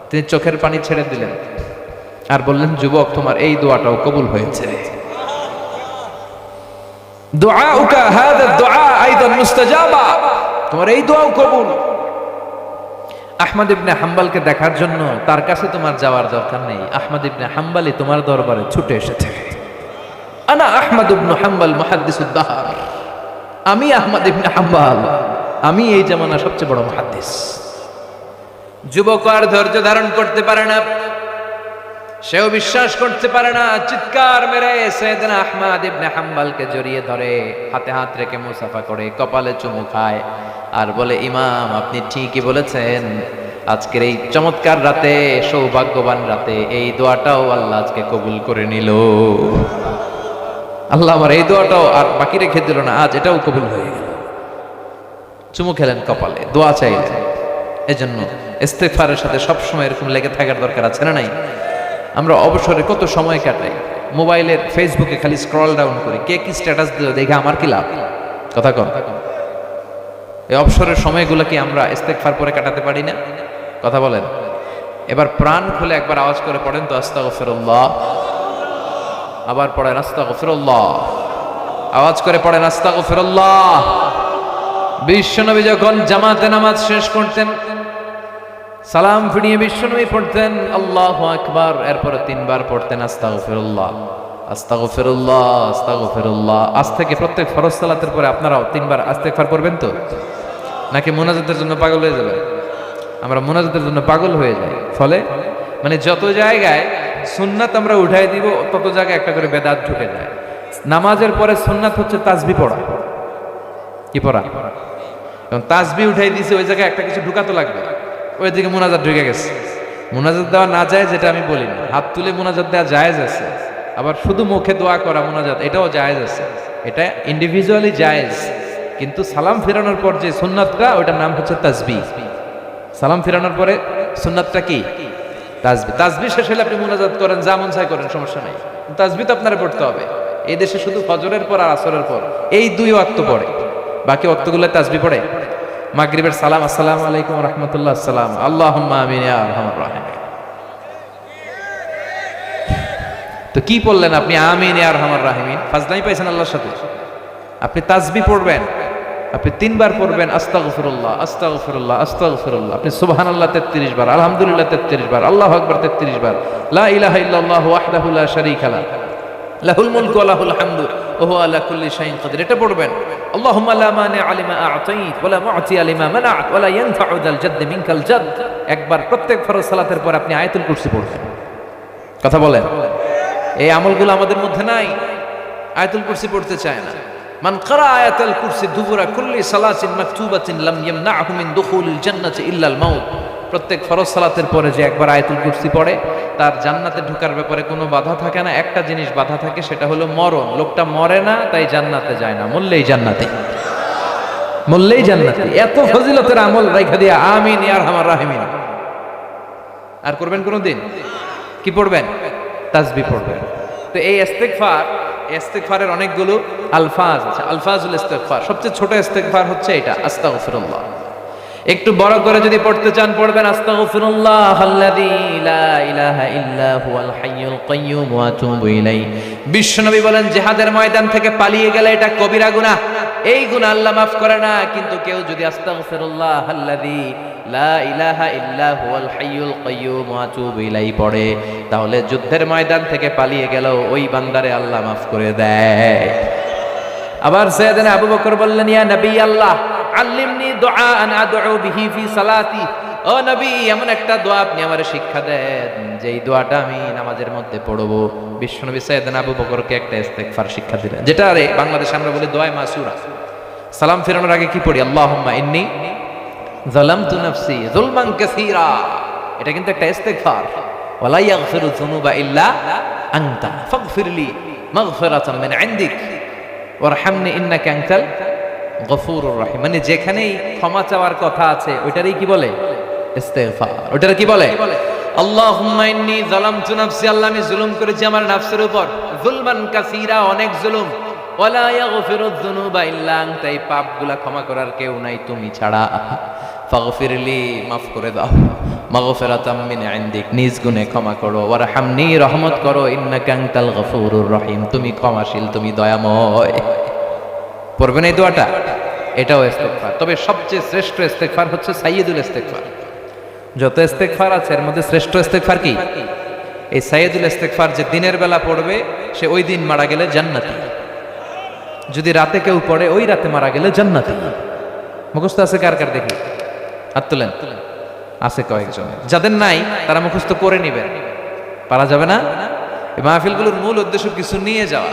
তিনি চোখের পানি ছেড়ে দিলেন আর বললেন, যুবক, তোমার এই দোয়াটাও কবুল হয়েছে। দুআউকা হাদা দুআ আইদান মুস্তাজাবা, তোমার এই দোয়াও কবুল। আহমদ ইবনে হাম্বলকে দেখার জন্য তার কাছে তোমার যাওয়ার দরকার নেই, আহমদ ইবনে হাম্বলই তোমার দরবারে ছুটে এসেছে। আনা আহমদ ইবনে হাম্বল মুহাদ্দিসুদ দাহর, আমি আহমদ ইবনে হাম্বল, আমি এই জামানার সবচেয়ে বড় মুহাদ্দিস। যুবক আর ধৈর্য ধারণ করতে পারে না, সেও বিশ্বাস করতে পারে না, চিৎকার মেরে সাইয়েদনা আহমদ ইবনে হাম্বলকে জড়িয়ে ধরে, হাতে হাত রেখে মুসাফা করে, কপালে চুমু খায় আর বলে, ইমাম, আপনি ঠিকই বলেছেন, আজকের এই চমৎকার রাতে, সৌভাগ্যবান রাতে এই দোয়াটাও আল্লাহ আজকে কবুল করে নিল। আল্লাহ আমার এই দোয়াটাও আর বাকি রেখে দিল না, আজ এটাও কবুল হয়ে গেল। চুমু খেলেন কপালে, দোয়া চাইলেন। এজন্য ইস্তেগফারের সাথে সবসময় এরকম লেগে থাকার দরকার আছে না নাই? আমরা অবসরে কত সময় কাটাই, মোবাইলের ফেসবুকে খালি স্ক্রল ডাউন করি, কে কি স্ট্যাটাস দিল দেখে আমার কি লাভ? কথা কন। এই অবসরের সময়গুলো কি আমরা ইস্তেগফার করে কাটাতে পারি না? কথা বলেন। এবার প্রাণ খুলে একবার আওয়াজ করে পড়েন তো, আস্তাগফিরুল্লাহ। আবার পড়েন আস্তাগফিরুল্লাহ, আওয়াজ করে পড়েন আস্তাগফিরুল্লাহ। বিশ্বনবী যখন জামাতে নামাজ শেষ করতেন, সালাম ফিরিয়ে বিশ্বনবী পড়তেন আল্লাহু আকবার, এরপরে 3 বার পড়তেন আস্তাগফিরুল্লাহ, আস্তাগফিরুল্লাহ, আস্তাগফিরুল্লাহ। আজ থেকে প্রত্যেক ফরজ সালাতের পরে আপনারাও 3 বার ইস্তেগফার করবেন তো? নাকি মুনাজাতের জন্য পাগল হয়ে যাবেন? আমরা মুনাজাতের জন্য পাগল হয়ে যাই, ফলে মানে যত জায়গায় সুন্নাত আমরা উঠাই দিব তত জায়গায় একটা করে বেদাত ঢুকে যায়। নামাজের পরে সুন্নাত হচ্ছে তাসবিহ পড়া। কি পড়া? এবং তাসবিহ উঠাই দিয়েছে, ওই জায়গায় একটা কিছু ঢুকাতে লাগবে, ওইদিকে মুনাজাত ঢুকে গেছে। মুনাজাত দেওয়া না যায় যেটা আমি বলি না, হাত তুলে মুনাজাত দেওয়া জায়েজ আছে, আবার শুধু মুখে দোয়া করা মুনাজাত এটাও জায়েজ আছে, এটা ইন্ডিভিজুয়ালি জায়েজ। কিন্তু সালাম ফেরানোর পর যে সুন্নাতটা, ওটার নাম হচ্ছে তাসবিহ। সালাম ফেরানোর পরে সুন্নাতটা কি? তাসবিহ। তাসবিহ শেষ হলে আপনি মুনাজাত করেন, যা মন চায় করেন, সমস্যা নাই। তাসবিহ তো আপনারা পড়তে হবে। এই দেশে শুধু ফজরের পর আর আসরের পর এই 2 ওয়াক্ত পড়ে, বাকি ওয়াক্তগুলো তাসবিহ পড়ে। মাগরিবের সালাম, আসসালামু আলাইকুম ওয়া রাহমাতুল্লাহ, আসসালাম, আল্লাহুম্মা আমিন ইয়া আরহামার রাহিমিন। তো কি বললেন আপনি? আমিন ইয়া আরহামার রাহিমিন। ফাজলাই পাইছেন আল্লাহর সাথে। আপনি তাসবিহ পড়বেন, আপনি 3 বার পড়বেন আস্তাগফিরুল্লাহ, আস্তাগফিরুল্লাহ, আস্তাগফিরুল্লাহ। আপনি সুবহানাল্লাহ 33 বার, আলহামদুলিল্লাহ 33 বার, আল্লাহু আকবার 33 বার, লা ইলাহা ইল্লাল্লাহ ওয়াহদাহু লা শারীকা লাহু, লাহুল মুলকু ওয়া লাহুল হামদু ওয়া হুয়া আলা কুল্লি শাইইন কাদির। এটা পড়বেন। আল্লাহুম্মা লা মানিআ লিমা আ'তাইত ওয়া লা মু'তিয়া লিমা মানা'ত ওয়া লা ইয়ানফা'ু যাল জাদ্দি মিনকাল জাদ। একবার প্রত্যেক ফরজ সালাতের পর আপনি আয়াতুল কুরসি পড়বেন। কথা বলেন। এই আমলগুলো আমাদের মধ্যে নাই, আয়াতুল কুরসি পড়তে চায় না। মান ক্বারা আয়াতুল কুরসি দুবুরা কুল্লি সালাতিন মাকতুবাতিন লাম ইয়ামনা'হু মিন দুখুলিল জান্নাতি ইল্লাল মাউত। প্রত্যেক ফরজ সালাতের পরে যে একবার আয়াতুল কুরসি পড়ে, তার জান্নাতে ঢোকার ব্যাপারে কোনো বাধা থাকে না। একটা জিনিস বাধা থাকে, সেটা হলো মরণ। লোকটা মরে না, তাই জান্নাতে যায় না, মরলেই জান্নাতে, মরলেই জান্নাতে। এত ফজিলতের আমল রাইখা দিয়া আমিন ইয়া আরহামার রাহিমিন আর করবেন কোনদিন? কি পড়বেন? তাসবিহ পড়বেন। তো এই ইস্তেগফারের অনেকগুলো আলফাজ আছে, আলফাজুল ইস্তেগফার। সবচেয়ে ছোট ইস্তেগফার হচ্ছে এটা, আস্তাগফিরুল্লাহ। একটু বড় করে যদি পড়তে চান পড়বেন আস্তাগফিরুল্লাহ আল্লাযী লা ইলাহা ইল্লা হুয়াল হাইয়ুল কাইয়্যুম ওয়া আতুবু ইলাইহি। বিশ্বনবী বলেন, জিহাদের ময়দান থেকে পালিয়ে গেলে এটা কবিরা গুনাহ, এই গুনাহ আল্লাহ মাফ করে না। কিন্তু কেউ যদি আস্তাগফিরুল্লাহ আল্লাযী লা ইলাহা ইল্লা হুয়াল হাইয়ুল কাইয়্যুম ওয়া আতুবু ইলাইহি পড়ে, তাহলে যুদ্ধের ময়দান থেকে পালিয়ে গেল ওই বান্দারে আল্লাহ মাফ করে দেয়। আবার সাইয়েদনা আবু বকর বললেন, ইয়া নবী আল্লাহ আল্লিমনি দুআআন আদউ বিহি ফি সালাতি, ও নবী এমন একটা দোয়া আপনি আমারে শিক্ষা দেন যেই দোয়াটা আমি নামাজের মধ্যে পড়বো। বিশ্বনবী সাইয়েদনা আবু বকরকে একটা ইস্তেগফার শিক্ষা দিলেন, যেটা আরে বাংলাদেশে আমরা বলি দোয়া মাসুরা। সালাম ফেরানোর আগে কি পড়ি? আল্লাহুম্মা ইন্নী যালামতু নাফসি যুলমান কাসীরা, এটা কিন্তু একটা ইস্তেগফার। ওয়ালা ইয়াগফিরু যুনুবা ইল্লা আনতা ফাগফিরলি মাগফিরাতাম মিন ইনদিক ওয়ারহামনি ইন্নাকা আনতাল গফুরুর রহিম। মানে যেখানেই ক্ষমা চাওয়ার কথা আছে ওইটারই কি বলে? ইস্তেগফার। ওইটার কি বলে? আল্লাহুম্মা ইন্নী যালামতু নাফসি, আল্লাহ আমি জুলুম করেছি আমার নফসের উপর, যুলমান কাসীরা অনেক জুলুম, ওয়ালা ইয়াগফিরুয যুনুবা ইল্লা আনতা, এই পাপগুলা ক্ষমা করার কেউ নাই তুমি ছাড়া, ফাগফিরলি মাফ করে দাও, মাগফিরাতাম মিন ইনদিক নিজ গুণে ক্ষমা করো, ওয়ারহামনি রহমত করো, ইন্নাকা আনতাল গফুরুর রহিম তুমি ক্ষমাশীল তুমি দয়াময়। পড়বেন এই দোয়াটা, এটাও ইস্তেগফার। তবে সবচেয়ে শ্রেষ্ঠ ইস্তেগফার হচ্ছে সাইয়্যিদুল ইস্তেগফার। যত ইস্তেগফার আছে এর মধ্যে শ্রেষ্ঠ ইস্তেগফার কি? এই সাইয়্যিদুল ইস্তেগফার যে দিনের বেলা পড়বে সে ওই দিন মারা গেলে জান্নাতি, যদি রাতে কেউ পড়ে ওই রাতে মারা গেলে জান্নাতি। মুখস্থ আছে কার কার দেখি হাত তুলেন। আছে কয়েকজন, যাদের নাই তারা মুখস্থ করে নেবেন, পারা যাবে না। এই মাহফিলগুলোর মূল উদ্দেশ্য কিছু নিয়ে যাওয়া।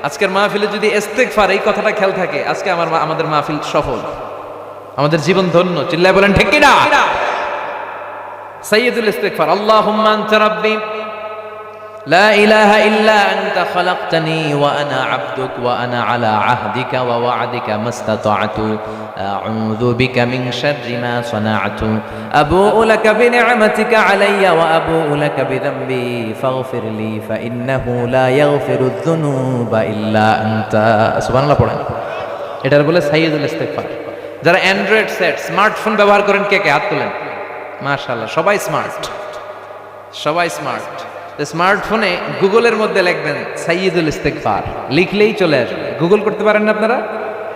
আজকের মাহফিলে যদি ইস্তেগফার এই কথাটা খেয়াল থাকে, আজকে আমাদের মাহফিল সফল, আমাদের জীবন ধন্য। চিল্লায় বলেন ঠিক কি না? সাইয়্যিদুল ইস্তেগফার, আল্লাহুম্মা আনতা রাব্বি লা ইলাহা ইল্লা আনতা খালাকতানি ওয়া আনা আবদুক ওয়া আনা আলা আহদিকা ওয়া ওয়া'দিকা মাস্তাতা'তু আউযু বিকা মিন শাররি মা সানা'তু আবুউ লাকা বিনি'মাতিকা আলাইয়া ওয়া আবুউ লাকা বিযামবি ফাগফিরলি ফা ইন্নাহু লা ইয়াগফিরুয যুনুবা ইল্লা আনতা। সুবহানাল্লাহ পড়েন। এটার বলে সাইয়্যিদুল ইস্তেগফার। যারা অ্যান্ড্রয়েড সেট স্মার্টফোন ব্যবহার করেন কে কে হাত তুলেন। মাশাআল্লাহ সবাই স্মার্ট, সবাই স্মার্ট। স্মার্টফোনে গুগলের মধ্যে লিখবেন সাইয়্যিদুল ইস্তেগফার, লিখলেই চলে আসবে। গুগল করতে পারেন না আপনারা?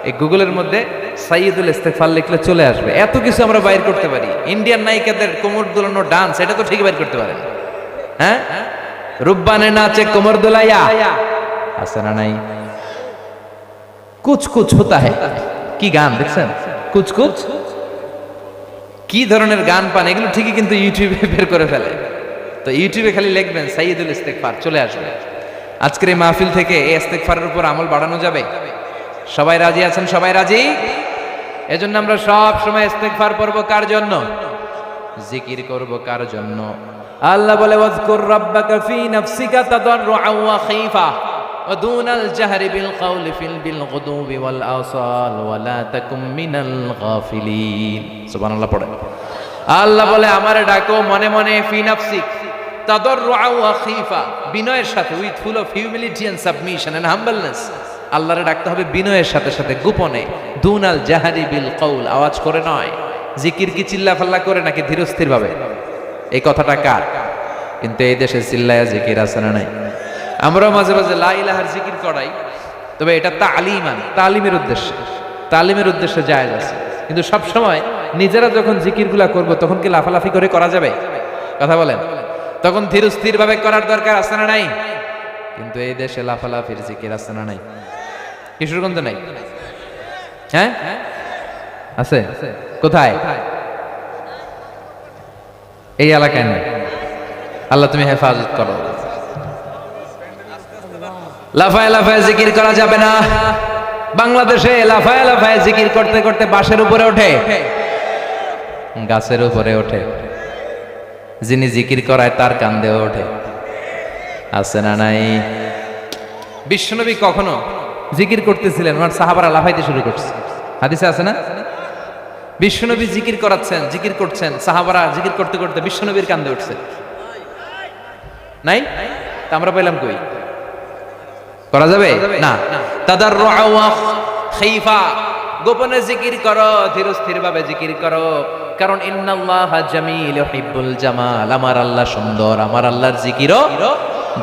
এই গুগলের মধ্যে সাইয়্যিদুল ইস্তেগফার লিখলে চলে আসবে। এত কিছু আমরা বাইর করতে পারি। ইন্ডিয়ান নায়িকাদের কোমর দোলানো ডান্স, এটা তো ঠিক বাইর করতে পারেন। হ্যাঁ, রুব্বানে নাচে কোমর দোলাইয়া, আছে না নাই? কুছ কুছ হোতা হ্যায়, কি গান দেখছেন? কুছ কুছ, কি ধরনের গান পান, এগুলো ঠিকই কিন্তু ইউটিউবে বের করে ফেলে। তো ইউটিউবে খালি লিখবেন সাইয়্যিদুল ইস্তেগফার, চলে আসবে। আজকের এই মাহফিল থেকে এই ইস্তেগফারের উপর আমল বাড়ানো যাবে। সবাই রাজি আছেন? সবাই রাজি? এজন্য আমরা সব সময় ইস্তেগফার পড়ব কার জন্য? জিকির করব কার জন্য? আল্লাহ বলে ওয়াজকুর রাব্বাকা ফি নাফসিকা তাদাররুআন ওয়া খাইফা ওয়া দুনাল জাহরি বিল কওলি বিল গুদুবি ওয়াল আসাল ওয়া লা তাকুম মিনাল গাফিলিন। সুবহানাল্লাহ পড়ে। আল্লাহ বলে আমারে ডাকো মনে মনে, ফি নাফসিক তাদাররুআন ওয়া খাইফা, বিনয়ের সাথে, with full of humility and submission and humbleness. আল্লাহরে ডাকতে হবে বিনয়ের সাথে সাথে, গোপনে। দুনাল জাহারি বিল কওল, আওয়াজ করে নয়। জিকির কি চিল্লাফাল্লা করে নাকি ধীরস্থির ভাবে? এই কথাটা কার? কিন্তু এই দেশে চিল্লায়া জিকির আছে না নাই? আমরাও মাঝে মাঝে লা ইলাহার জিকির করাই, তবে এটা তালিমান, তালিমের উদ্দেশ্যে, তালিমের উদ্দেশ্যে জায়েজ আছে। কিন্তু সব সময় নিজেরা যখন জিকিরগুলা করব তখন কি লাফালাফি করে করা যাবে? কথা বলেন। তখন ধীরস্থির ভাবে করার দরকার আছে না নাই? কিন্তু এই দেশে লাফালাফির জিকির আছে না নাই? কিশোরগঞ্জ নাই? হ্যাঁ আছে। কোথায়? এই এলাকায় নাই। আল্লাহ তুমি হেফাজত করো। লাফায় লাফায় জিকির করা যাবে না। বাংলাদেশে লাফায় লাফায় জিকির করতে করতে বাসের উপরে ওঠে, গাছের উপরে ওঠে, যিনি জিকির করায় তার কান্দেও ওঠে। আছে না নাই? বিশ্বনবী কখনো জিকির করতেছিলেন, ওনার সাহাবারা লাফাইতে শুরু করছে। হাদিসে আছে না? বিশ্বনবী জিকির করাচ্ছেন, জিকির করছেন, সাহাবারা জিকির করতে করতে বিশ্বনবীর কান্দে উঠছে। নাই? তা আমরা পেলাম কই? করা যাবে না। তাদাররুআ ওয়া খাইফা, গোপনে জিকির করো, ধীরস্থির ভাবে জিকির করো। কারণ ইন্নাল্লাহা জামিল ইউহিব্বুল জামাল, আমার আল্লাহ সুন্দর, আমার আল্লাহর জিকিরও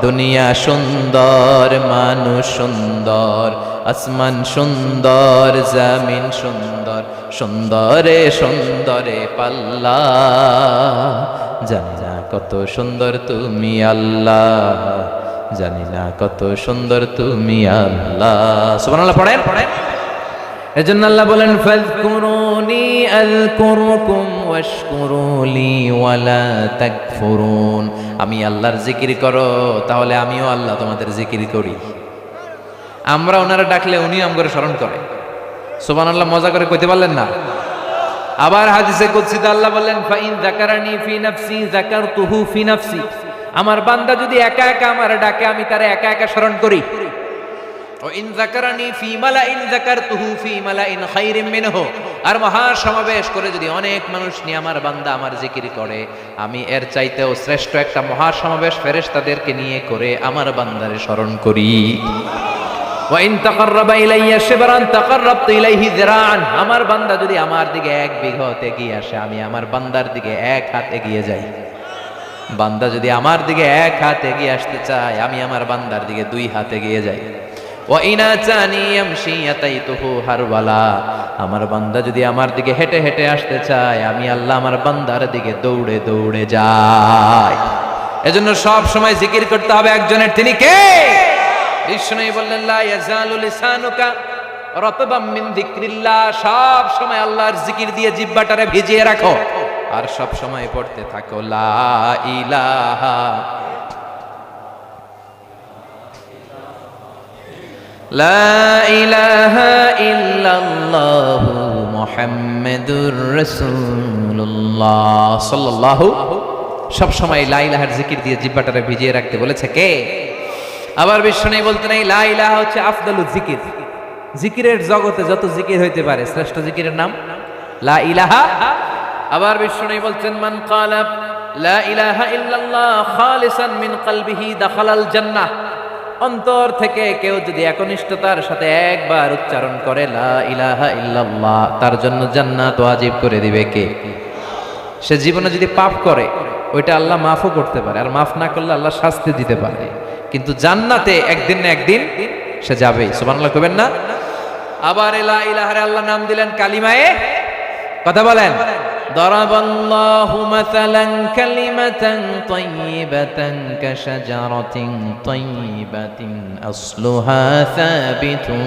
দুনিয়া সুন্দর, মানুষ সুন্দর, আসমান সুন্দর, জমিন সুন্দর, সুন্দরে সুন্দরে পাল্লা, জানি না কত সুন্দর তুমি আল্লাহ, জানি না কত সুন্দর তুমি আল্লাহ। সুবহানাল্লাহ পড়েন। এজন্য আল্লাহ বলেন ফাযকুরুন ফাদকুরুনি আযকুরকুম ওয়াশকুরু লি ওয়ালা তাকফুরুন। আমি আল্লাহর জিকির করো, তাহলে আমিও আল্লাহ তোমাদের জিকির করি। আমরা ওনারা ডাকলে উনিও আমগরে স্মরণ করে। সুবহানাল্লাহ, মজা করে কইতে পারলেন না? আবার হাদিসে কুদসিতে আল্লাহ বললেন, ফাইন যাকারানি ফি নাফসি যাকারতুহু ফি নাফসি। আমার বান্দা যদি একা একা আমার ডাকে, আমি তারে একা একা স্মরণ করি। ও ইন যাকারানি ফি মালাইন যাকারতুহু ফি মালাইন খায়রিম মিনহু। আর মহা সমাবেশ করে যদি অনেক মানুষ নিয়ে আমার বান্দা আমার জিকির করে, আমি এর চাইতেও শ্রেষ্ঠ একটা মহা সমাবেশ ফেরেশতাদেরকে নিয়ে করে আমার বান্দারে স্মরণ করি। ওয়া ইন তাকাররাবা ইলাইয়া শিবরান তাকাররাবতু ইলাইহি যিরাআন। আমার বান্দা যদি আমার দিকে এক বিঘত এগিয়ে আসে, আমি আমার বান্দার দিকে এক হাত এগিয়ে যাই। বান্দা যদি আমার দিকে এক হাত এগিয়ে আসতে চায়, আমি আমার বান্দার দিকে দুই হাত এগিয়ে যাই। ওয়া ইন আতানি ইয়ামশি আতাইতুহু হারওয়ালা। আমার বান্দা যদি আমার দিকে হেঁটে হেঁটে আসতে চায়, আমি আল্লাহ আমার বান্দার দিকে দৌড়ে দৌড়ে যাই। এজন্য সব সময় জিকির করতে হবে একজনের, তিনি কে? বিষ্ণু বললেন, লা ইয়াজালু লিসানুকা রাতবাম মিন যিকরিল্লাহ। সব সময় আল্লাহর জিকির দিয়ে জিহ্বাটারে ভিজিয়ে রাখো, আর সব সময় পড়তে থাকো লা ইলাহা লা ইলাহা ইল্লাল্লাহু মুহাম্মাদুর রাসূলুল্লাহ সাল্লাল্লাহু। সব সময় লা ইলাহার জিকির দিয়ে জিহ্বাটারে ভিজিয়ে রাখতে বলেছে কে? আবার বিষ্ণু বলতেন, এই লা ইলাহা হচ্ছে আফদালুল জিকির। জিকিরের জগতে যত জিকির হইতে পারে, শ্রেষ্ঠ জিকিরের নাম লা ইলাহা। আবার বিষ্ণু বলছেন, মান ক্বালা লা ইলাহা ইল্লাল্লাহ খালিসান মিন কলবিহি দাখালাল জান্নাহ। অন্তর থেকে কেউ যদি একনিষ্ঠতার সাথে একবার উচ্চারণ করে লা ইলাহা ইল্লাল্লাহ, তার জন্য জান্নাত ওয়াজিব করে দিবে কে? সে জীবনে যদি পাপ করে, ওইটা আল্লাহ মাফও করতে পারে, আর মাফ না করলে আল্লাহ শাস্তি দিতে পারে, কিন্তু জান্নাতে একদিন না একদিন সে যাবেই। সুবহানাল্লাহ কইবেন না? আবার লা ইলাহারে আল্লাহ নাম দিলেন কালিমায়ে, কথা বলেন। দারাবাল্লাহু মাসালান কালিমাতান তাইয়িবাতান কাশাজারাতিন তাইয়িবাতিন আসলুহা সাবিতুন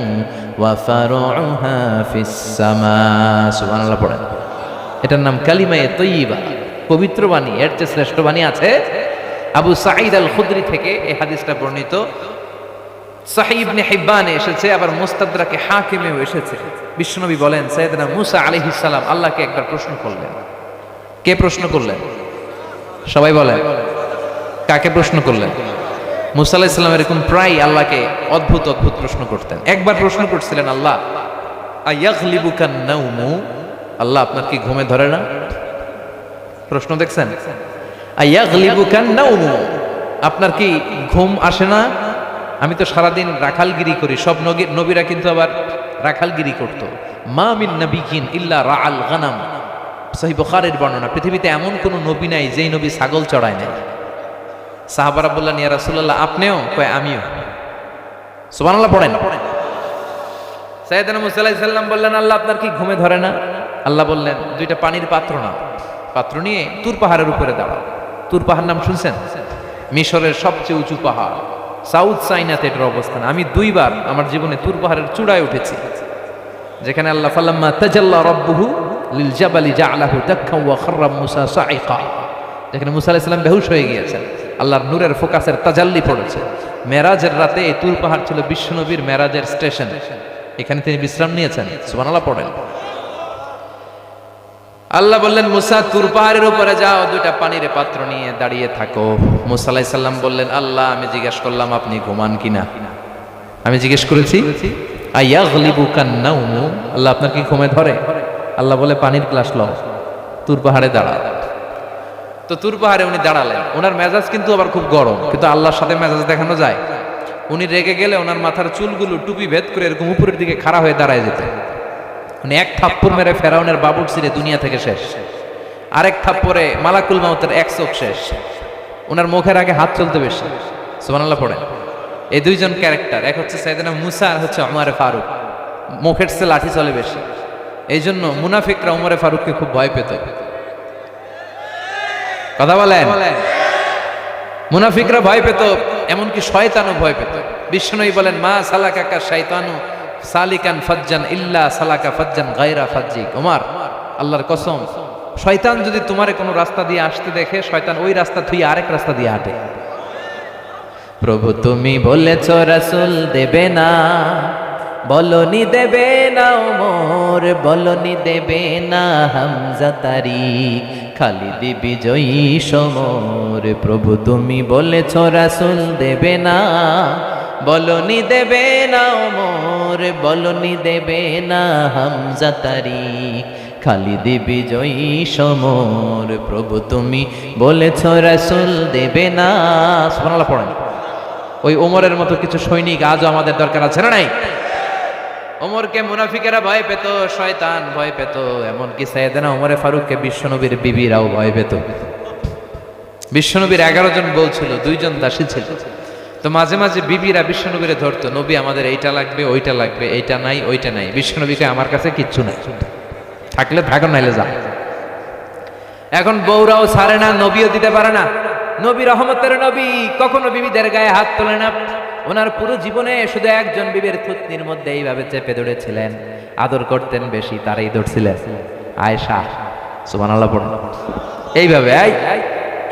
ওয়া ফারউহা ফিস সামা। সুবহানাল্লাহ পড়েন। এটার নাম কালিমায়ে তাইয়িবা, পবিত্র বাণী। এর চেয়ে শ্রেষ্ঠ বাণী আছে? আবু সাঈদ আল খুদরি থেকে এই হাদিসটা বর্ণিত, সহিহ ইবনে হিব্বানে এসেছে, আবার মুস্তাদরাকে হাকিমেও এসেছে। বিশ্বনবী বলেন, সাইয়েদনা মুসা আলাইহিস সালাম আল্লাহকে একবার প্রশ্ন করলেন। কে প্রশ্ন করলেন? সবাই বলেন, কাকে প্রশ্ন করলেন? মুসা আলাইহিস সালাম এরকম প্রায় আল্লাহকে অদ্ভুত অদ্ভুত প্রশ্ন করতেন। একবার প্রশ্ন করছিলেন, আল্লাহ আয়াগলিবুকান নাউমু, আল্লাহ আপনার কি ঘুমে ধরে না? প্রশ্ন দেখছেন? আয়াগলিবুকান নাউমু, আপনার কি ঘুম আসে না? আমি তো সারাদিন রাখালগিরি করি। সব নবীরা কিন্তু আবার রাখালগিরি করতো। মা মিন নাবিয়িন ইল্লা রাআল গানাম, সহিহ বুখারীর বর্ণনা। পৃথিবীতে এমন কোন নবী নাই যেই নবী ছাগল চড়ায় নাই। সাহাবারা বললেন, ইয়া রাসূলুল্লাহ আপনিও? কয় আমিও। সুবহানাল্লাহ পড়েন। সাইয়েদনা মুসা আলাইহিস সালাম বললেন, আল্লাহ আপনার কি ঘুমে ধরে না? আল্লাহ বললেন, দুইটা পানির পাত্র নাও, পাত্র নিয়ে তুর পাহাড়ের উপরে দাঁড়াও। তুর পাহাড় নাম শুনছেন? মিশরের সবচেয়ে উঁচু পাহাড়, সাউথ চাইনাতে এটার অবস্থান। আমি দুইবার আমার জীবনে তুর পাহাড়ের চূড়ায় উঠেছি, যেখানে আল্লাহ ফালাম্মা তাজাল্লা রাব্বুহু লিল জাবালি জাআলাহু দাক্কা ওয়া খাররা মুসা সাইকা, যেখানে মুসা আলাইহিস সালাম বেহুশ হয়ে গিয়েছেন, আল্লাহর নূরের ফোকাসের তাজাল্লি পড়েছে। মেরাজের রাতে এই তুর পাহাড় ছিল বিশ্বনবীর মেরাজের স্টেশন, এখানে তিনি বিশ্রাম নিয়েছেন। সুবহানাল্লাহ পড়েন। আল্লাহ বললেন, মুসা তুর পাহাড়ের উপরে যাও, দুইটা পানির পাত্র নিয়ে দাঁড়িয়ে থাকো। মুসা আলাইহিস সালাম বললেন, আল্লাহ আমি জিজ্ঞেস করলাম আপনি ঘুমান কিনা? আমি জিজ্ঞেস করেছি আয়াগলিবুকান নাউমু, আল্লাহ আপনার কি ঘুমে ধরে? আল্লাহ বলে, পানির গ্লাস লও, তুর পাহাড়ে দাঁড়া। তো তুর পাহাড়ে উনি দাঁড়ালেন। ওনার মেজাজ কিন্তু আবার খুব গরম, কিন্তু আল্লাহর সাথে মেজাজ দেখানো যায়? উনি রেগে গেলে ওনার মাথার চুলগুলো টুপি ভেদ করে এরকম উপরের দিকে খাড়া হয়ে দাঁড়ায় যেতেন। উনি এক থাপ্পড় মেরে ফেরাউনের বাবুর ছিঁড়ে দুনিয়া থেকে শেষ, আরেক থাপ্পড়ে মালাকুল মাউতের এক চোখ শেষ। ওনার মুখের আগে হাত চলতে বেশি। সুবহানাল্লাহ পড়েন। এই দুইজন ক্যারেক্টার, এক হচ্ছে সাইয়েদনা মুসা, আর হচ্ছে উমরে ফারুক। মুখের চেয়ে লাঠি চলে বেশি। এই জন্য মুনাফিকরা উমরে ফারুককে খুব ভয় পেত। কথা বলেন। মুনাফিকরা ভয় পেত, এমনকি শয়তানও ভয় পেত। বিষ্ণুই বলেন, মা সালাকাকা শাইতানু সালিকান ফাজ্জান ইল্লা সালাকা ফাজ্জান গায়রা ফাজ্জিক। ওমর আল্লাহর কসম, শয়তান যদি তোমারে কোনো রাস্তা দিয়ে আসতে দেখে, শয়তান ওই রাস্তা থুই আরেক রাস্তা দিয়ে হাঁটে। প্রভু তুমি বলেছ রাসূল দেবে না, বলনি দেবে না ওমর, বলনি দেবে না হামজা তারিক, খালিদ বিজয়ী সমর। প্রভু তুমি বলেছ রাসূল দেবে না, বলনি দেবে না ওমর, বলনি দেবে না হামজা তারিক, খালিদ বিজয়ী সমর। প্রভু তুমি বলেছ রাসূল দেবে না। সুবহানাল্লাহ পড়েন। ওই ওমরের মতো কিছু সৈনিক আজও আমাদের দরকার আছে না নাই? ওমরকে মুনাফিকেরা ভয় পেত, শয়তান ভয় পেত, এমনকি সাইয়েদনা ওমরে ফারুককে বিশ্বনবীর বিবিরাও ভয় পেত। বিশ্বনবীর 11 জন বউ ছিল, 2 জন দাসী ছিল। তো মাঝে মাঝে বিবিরা বিশ্বনবীরে ধরতো, নবী আমাদের এইটা লাগবে, ওইটা লাগবে, এইটা নাই, ওইটা নাই। বিশ্বনবীকে আমার কাছে কিচ্ছু নাই, থাকলে থাকো নাইলে যা। এখন বউরাও ছাড়ে না, নবীও দিতে পারে না। নবী রহমতের নবী, কখনো বিবিদের গায়ে হাত তোলে না। ওনার পুরো জীবনে শুধু একজন বিবির থুতনির মধ্যে এইভাবে চেপে ধরেছিলেন, আদর করতেন বেশি, তারাই ধরছিলেন আয়েশা। সুবহানাল্লাহ পড়ুন। এইভাবে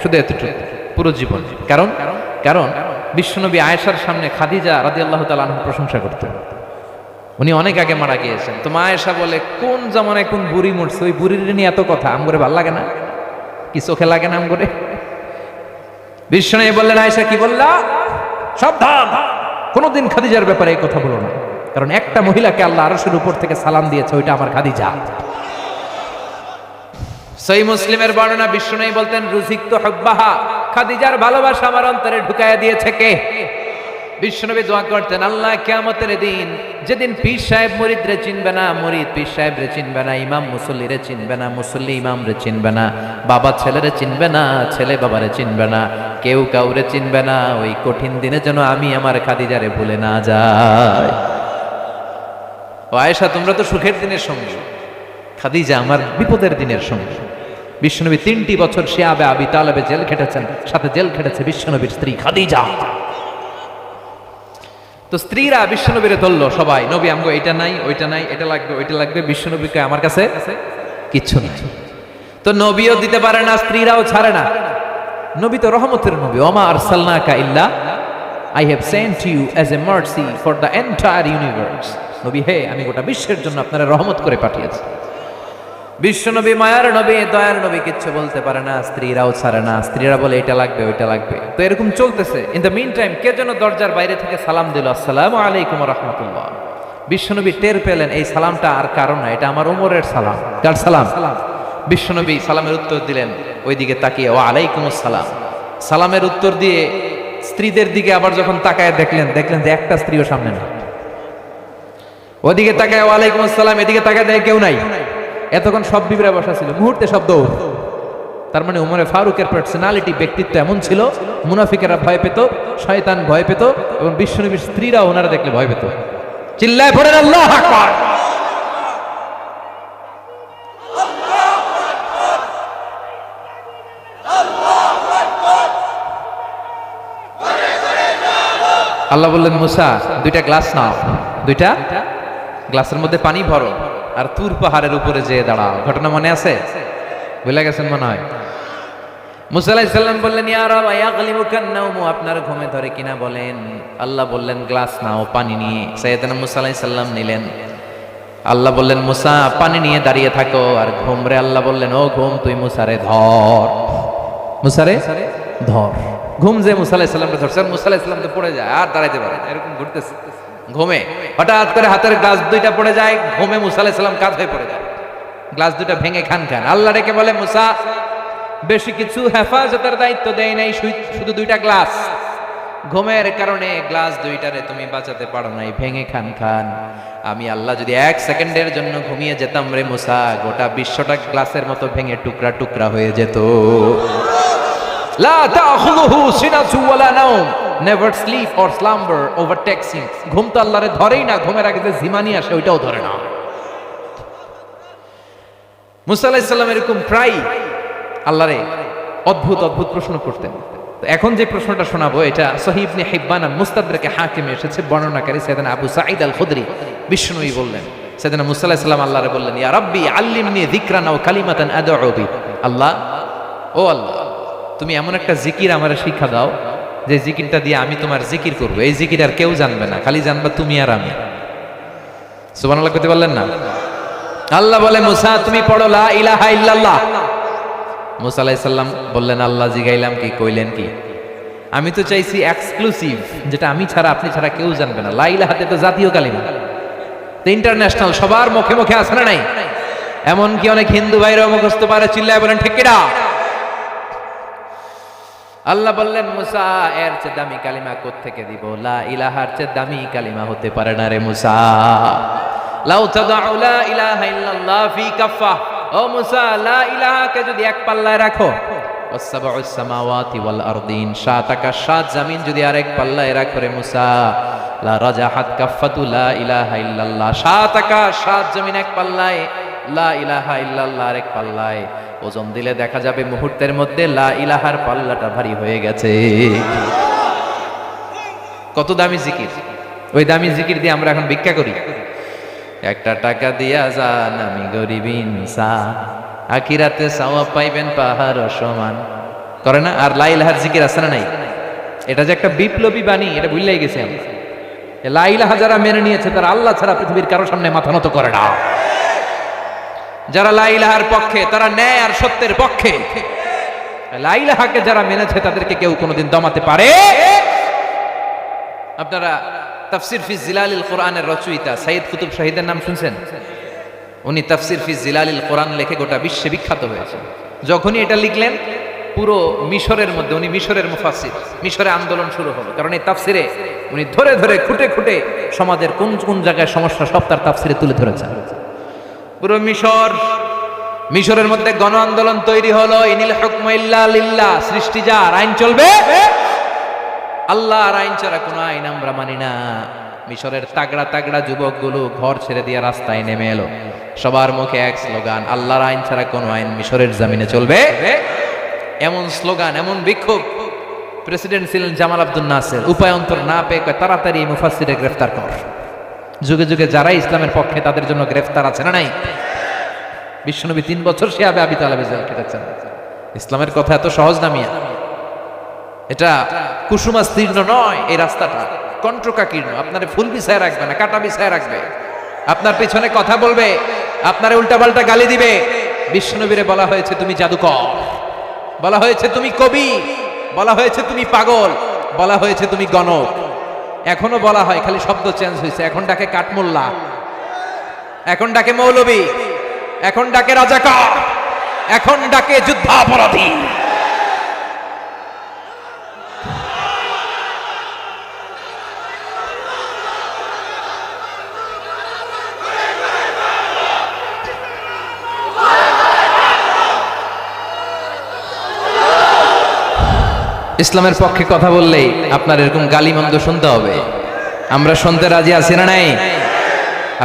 শুধু এতটুকু পুরো জীবন। কারণ কারণ বিশ্বনবী আয়েশার সামনে খাদিজা রাদিয়াল্লাহু তাআলা আনহা প্রশংসা করতেন। উনি অনেক আগে মারা গিয়েছেন। তো মা আয়েশা বলে, কোন জামানায় কোন বুড়ি মরছে, ওই বুড়ির নিয়ে এত কথা, আমগরে ভাল লাগে না? কি চোখে লাগে না আমগরে? বিশ্বনবী বললেন, আয়েশা কি বললা? সাবধান, কোনদিন খাদিজার ব্যাপারে এই কথা বলো না, কারণ একটা মহিলাকে আল্লাহ আরশের উপর থেকে সালাম দিয়েছে, ওইটা আমার খাদিজা। সহিহ মুসলিমের বর্ণনা, বিশ্বনবী বলতেন, রুজিকতু হুব্বাহা, খাদিজার ভালোবাসা আমার অন্তরে ঢুকায়া দিয়েছে কে? বিশ্বনবী দোয়া করতেন, আল্লাহ কিয়ামতের দিন, যেদিন পীর সাহেব মুরিদরে চিনবে না, মুরিদ পীর সাহেবরে চিনবে না, ইমাম মুসল্লিরে চিনবে না, মুসল্লি ইমামরে চিনবে না, বাবা ছেলেরে চিনবে না, ছেলে বাবারে চিনবে না, কেউ কাউরে চিনবে না, ওই কঠিন দিনে যেন আমি আমার খাদিজারে ভুলে না যাই। ও আয়েশা, তোমরা তো সুখের দিনের সঙ্গী, খাদিজা আমার বিপদের দিনের সঙ্গী। বিশ্বনবী 3টি বছর শিয়াবে আবি তালেবে জেল খেটেছেন, সাথে জেল খেটেছে বিশ্বনবীর স্ত্রী খাদিজা। তো স্ত্রীরা বিশ্বনবীরে ধরলো সবাই, নবী আমগো এটা নাই, ওইটা নাই, এটা লাগবে, ওইটা লাগবে। বিশ্বনবীকে আমার কাছে কিচ্ছু নাই। তো নবীও দিতে পারে না, স্ত্রীরাও ছাড়ে না। নবী তো রহমতের নবী, ওমা আরসালনাকা ইল্লা I have sent you as a mercy for the entire universe. নবী হে, আমি গোটা বিশ্বের জন্য আপনারা রহমত করে পাঠিয়েছি। বিশ্বনবী মায়ার নবী, দয়ার নবী, কিচ্ছু বলতে পারে না, স্ত্রীরাও ছাড়ে না। স্ত্রীরা বলে এটা লাগবে, ওইটা লাগবে। তো এরকম চলতেছে। ইন দ্য মিন টাইম কে যেন দরজার বাইরে থেকে সালাম দিল, আসসালামু আলাইকুম ওয়া রাহমাতুল্লাহ। বিশ্বনবী টের পেলেন এই সালামটা আর কারণ না, এটা আমার ওমরের সালাম। কার সালাম? বিশ্বনবী সালামের উত্তর দিলেন, ওইদিকে তাকিয়ে, ওয়া আলাইকুমুস সালাম। সালামের উত্তর দিয়ে স্ত্রীদের দিকে আবার যখন তাকায় দেখলেন যে একটা স্ত্রীও সামনে না। ওদিকে তাকায় ওয়া আলাইকুমুস সালাম, এদিকে তাকায় দেখে কেউ নাই। এতক্ষণ সব বিবিরা বসা ছিল, মুহূর্তে সব দৌড়। তার মানে ওমরে ফারুকের পার্সোনালিটি, ব্যক্তিত্ব এমন ছিল, মুনাফিকেরা ভয় পেত, শয়তান ভয় পেত, এবং বিশ্বনবীর স্ত্রীরা ওনারা দেখলে ভয় পেত। চিল্লায় পড়েন আল্লাহু আকবার। আল্লাহ বললেন, মুসা 2টা গ্লাস নাও, 2টা গ্লাসের মধ্যে পানি ভরো, আর তুর পাহাড়ের উপরে যেয়ে দাঁড়াও। ঘটনা মনে আছে? ভুলে গেছেন মনে হয়। মুসা আলাইহিস সালাম বললেন, ইয়া রাব ইয়াগলিমুকান নাওমু, আপনার ঘুমে ধরে কিনা বলেন। আল্লাহ বললেন, গ্লাস নাও, পানি নিয়ে। সাইয়েদনা মুসা আলাইহিস সালাম নিলেন। আল্লাহ বললেন, মুসা পানি নিয়ে দাঁড়িয়ে থাকো। আর ঘুম রে আল্লাহ বললেন, ও ঘুম, তুই মুসারে ধর, মুসারে ধর। ঘুম যে মুসা আলাইহিস সালামকে ধরছে, মুসা আলাইহিস সালাম তো পড়ে যায়, আর দাঁড়াইতে পারে না, এরকম ঘুরতেছে। ঘুমে হঠাৎ করে হাতের গ্লাস 2টা পড়ে যায়, ঘুমে মুসা আলাইহিস সালাম কাত হয়ে পড়ে যায়, গ্লাস 2টা ভেঙে খান। আল্লাহ ডেকে বলে, মুসা বেশি কিছু হেফাজতের দায়িত্ব দেয় নাই, শুধু 2টা গ্লাস। ঘুমের কারণে গ্লাস 2টারে তুমি বাঁচাতে পারো নাই, ভেঙে খান। আমি আল্লাহ যদি 1 সেকেন্ডের জন্য ঘুমিয়ে যেতাম রে মুসা, গোটা বিশ্বটা গ্লাসের মতো ভেঙে টুকরা টুকরা হয়ে যেত। লা তাখুযুহু সিনাতুন ওয়ালা নাওম, never sleep or slumber overtakes him. ঘুম তো আল্লাহরে ধরেই না, ঘুমের আগে যে ঝিমানি আসে ওইটাও ধরে না। মুসা আলাইহিস সালাম এরকম প্রায় আল্লাহরে অদ্ভুত অদ্ভুত প্রশ্ন করতেন। তো এখন যে প্রশ্নটা শোনাবো, এটা সহিহ ইবনে হিব্বান মুস্তাদরাকে হাকিমে এসেছে। বর্ণনাকারী সাইয়েদনা আবু সাঈদ আল খুদরি। বিশ্বনবী বললেন, সাইয়েদনা মুসা আলাইহিস সালাম আল্লাহরে বললেন, ইয়া রাব্বি আল্লিমনি যিকরান আও কালিমাতান আদউ বি। আল্লাহ, ও আল্লাহ, তুমি এমন একটা জিকির আমারে শিক্ষা দাও যে জিকিরটা দিয়ে আমি তোমার জিকির করব। এই জিকির আর কেউ জানবে না, খালি জানবা তুমি আর আমি। সুবহানাল্লাহ কইতে পারলেন না? আল্লাহ বলে, মুসা তুমি পড়ো লা ইলাহা ইল্লাল্লাহ। মুসা আলাইহিস সালাম বললেন, আল্লাহ জিগাইলাম কি, কইলেন কি? আমি তো চাইছি এক্সক্লুসিভ, যেটা আমি ছাড়া আপনি ছাড়া কেউ জানবে না। লা ইলাহাতে তো জাতীয় কালিমা, তো ইন্টারন্যাশনাল, সবার মুখে মুখে আছে না নাই? এমন কি অনেক হিন্দু ভাইরাও মুখস্থ পারে, চিল্লায় বলেন ঠিক কিনা? আল্লাহ বললেন, মুসা এর চেয়ে দামি কালিমা কোত্থেকে দিব? লা ইলাহার চেয়ে দামি কালিমা হতে পারে না রে মুসা। লাউ তাদাউ লা ইলাহা ইল্লাল্লাহ ফি কাফা, ও মুসা লা ইলাহাকে যদি এক পাল্লায় রাখো, ওয়াসসাবউস সামাওয়াতি ওয়াল আরদিন, সাত আকাশ সাত জমিন যদি আরেক পাল্লায় রাখো রে মুসা, লা রাজাহাত কাফাতু লা ইলাহা ইল্লাল্লাহ, সাত আকাশ সাত জমিন এক পাল্লায়, লা ইলাহা ইল্লাল্লাহ আরেক পাল্লায়, ওজন দিলে দেখা যাবে মুহূর্তের মধ্যে লা ইলাহার পাল্লাটা ভারী হয়ে গেছে। কত দামি জিকির! ওই দামি জিকির দিয়ে আমরা এখন ভিক্ষা করি। একটা টাকা দিয়া যান আমি গরিব ইনসান, আখিরাতে সওয়াব পাইবেন পাহাড় সমান, করে না? আর লা ইলাহার জিকির আছে না নাই? এটা যে একটা বিপ্লবী বাণী, এটা ভুললেই গেছে আমরা। লা ইলাহা যারা মেনে নিয়েছে তারা আল্লাহ ছাড়া পৃথিবীর কারোর সামনে মাথা নত করে না। যারা লা ইলাহার পক্ষে, তারা ন্যায় আর সত্যের পক্ষে। লা ইলাহাকে যারা মেনেছে তাদেরকে কেউ কোনোদিন দমাতে পারে। আপনারা তাফসির ফি জিলালিল কোরআনের রচয়িতা সাইয়েদ কুতুব শাহীদের নাম শুনছেন? উনি তাফসির ফি জিলালিল কোরআন লিখে গোটা বিশ্বে বিখ্যাত হয়েছে। যখনই এটা লিখলেন, পুরো মিশরের মধ্যে, উনি মিশরের মুফাসসির, মিশরে আন্দোলন শুরু হলো। কারণ এই তাফসিরে উনি ধরে ধরে খুঁটে খুঁটে সমাজের কোন কোন জায়গায় সমস্যা সব তার তাফসিরে তুলে ধরেছেন। পুরো মিশরের মধ্যে গণ আন্দোলন তৈরি হলো। ইনিল হুকমু ইল্লা লিল্লাহ, সৃষ্টি যার, আইন চলবে আল্লাহর আইন ছাড়া কোনো আইন আমরা মানি না। মিশরের তাগড়া তাগড়া যুবকগুলো ঘর ছেড়ে দিয়ে রাস্তায় নেমে এলো। সবার মুখে এক স্লোগান, আল্লাহর আইন ছাড়া কোনো আইন মিশরের জমিনে চলবে। এমন স্লোগান, এমন বিক্ষোভ। প্রেসিডেন্ট ছিলেন জামাল আব্দুল নাসের, উপায়ন্তর না পেয়ে কয় তাড়াতাড়ি মুফাসসিরে গ্রেফতার কর। যুগে যুগে যারা ইসলামের পক্ষে তাদের জন্য গ্রেফতার আছে না নাই? বিশ্বনবী 3 বছর শিয়াবে আবি তালেবে জেল কেটেছেন। ইসলামের কথা এত সহজ না মিয়া। এটা কুসুমাস্তীর্ণ নয়, এই রাস্তাটা কণ্টকাকীর্ণ। আপনারে ফুল বিছায় রাখবে না, কাটা বিছায় রাখবে। আপনার পেছনে কথা বলবে, আপনারে উল্টাপাল্টা গালি দিবে। বিশ্বনবীরে বলা হয়েছে তুমি জাদুকর, বলা হয়েছে তুমি কবি, বলা হয়েছে তুমি পাগল, বলা হয়েছে তুমি গণক। এখনো বলা হয়, খালি শব্দ চেঞ্জ হয়েছে। এখন ডাকে কাঠমোল্লা, এখন ডাকে মৌলবী, এখন ডাকে রাজাকার, এখন ডাকে যুদ্ধাপরাধী। ইসলামের পক্ষে কথা বললেই আপনার এরকম গালিমন্দ শুনতে হবে। আমরা শুনতে রাজি আছি না নাই?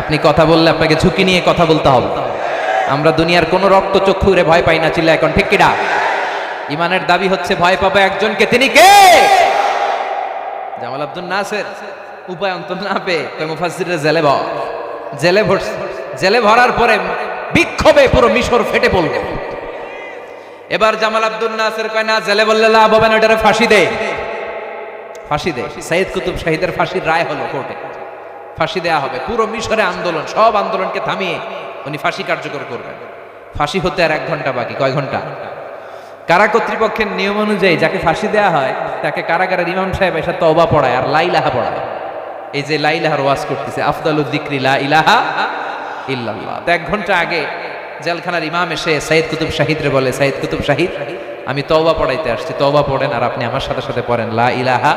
আপনি কথা বললে আপনাকে ঝুঁকি নিয়ে কথা বলতে হবে। আমরা দুনিয়ার কোন রক্ত চক্ষুরে ভয় পাই না, চিল্লা এখন ঠিক কিনা? ইমানের দাবি হচ্ছে ভয় পাবে একজনকে, তিনি কে? জামাল আব্দুল নাসের উপায়ন্তর না পেয়ে মুফাসসিররা জেলে ভরার পরে বিক্ষোভে পুরো মিশর ফেটে পড়ল। এবার জামাল আব্দুল নাসের কয় না, জেলে বললে লাভ হবে না, ওটারে ফাঁসি দে, ফাঁসি দে। সাইয়েদ কুতুব শাহীদের ফাঁসির রায় হলো কোর্টে, ফাঁসি দেয়া হবে। পুরো মিশরে আন্দোলন, সব আন্দোলনকে থামিয়ে উনি ফাঁসি কার্যকর করবেন। ফাঁসি হতে আর 1 ঘন্টা বাকি। কয় ঘন্টা? কারা কর্তৃপক্ষের নিয়ম অনুযায়ী যাকে ফাঁসি দেয়া হয় তাকে কারাগারের ইমাম সাহেব এসে তওবা পড়ায় আর লা ইলাহা পড়ায়। এই যে লা ইলাহার ওয়াজ করতেছে, আফদালুয যিকরি লা ইলাহা ইল্লাল্লাহ। তো 1 ঘন্টা আগে জেলখানার ইমাম এসে সাইয়েদ কুতুব শাহীদরে বলে, সাইয়েদ কুতুব শাহীদ, আমি তওবা পড়াইতে আসছি, তওবা পড়েন আর আপনি আমার সাথে সাথে পড়েন লা ইলাহা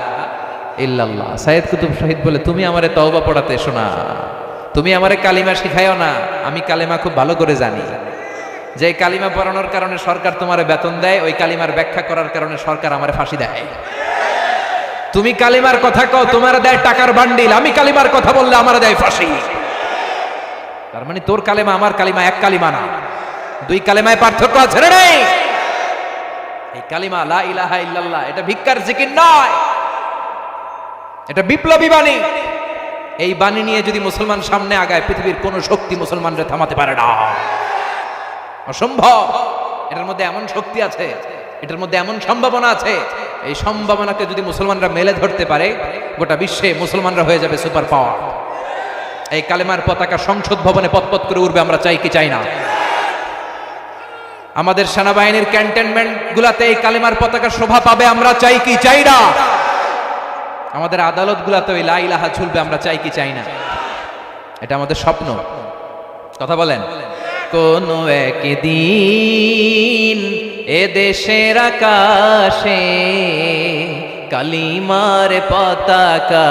ইল্লাল্লাহ। সাইয়েদ কুতুব শাহীদ বলে, তুমি আমারে তওবা পড়াতে এসো না, তুমি আমারে কালিমা শিখাইও না। আমি কালিমা খুব ভালো করে জানি। যে কালিমা পড়ানোর কারণে সরকার তোমারে বেতন দেয়, ওই কালিমার ব্যাখ্যা করার কারণে সরকার আমারে ফাঁসি দেয়। তুমি কালিমার কথা কও, তোমারে দেয় টাকার বান্ডিল, আমি কালিমার কথা বললে আমারে দেয় ফাঁসি। তার মানে তোর কালেমা আমার কালিমা এক কালিমা না, 2 কালেমায় পার্থক্য আছে রে নাই? এই কালিমা লা ইলাহা ইল্লাল্লাহ এটা ভিক্ষার জিকির নয়, এটা বিপ্লবী বাণী। এই বাণী নিয়ে যদি মুসলমান সামনে আগায়, পৃথিবীর কোন শক্তি মুসলমানরা থামাতে পারে না, অসম্ভব। এটার মধ্যে এমন শক্তি আছে, এটার মধ্যে এমন সম্ভাবনা আছে, এই সম্ভাবনাকে যদি মুসলমানরা মেলে ধরতে পারে, গোটা বিশ্বে মুসলমানরা হয়ে যাবে সুপার পাওয়ার। এই কালেমার পতাকা সংসদ ভবনে পতপত করে উঠবে, আমরা চাই কি চাই না? আমাদের সেনাবাহিনীর ক্যান্টনমেন্ট গুলাতে এই কালেমার পতাকা শোভা পাবে, আমরা চাই কি চাই না? আমাদের আদালত গুলাতে ওই লা ইলাহা ঝুলবে, আমরা চাই কি চাই না? এটা আমাদের স্বপ্ন। কথা বলেন। কোন একদিন এ দেশের আকাশে কালিমার পতাকা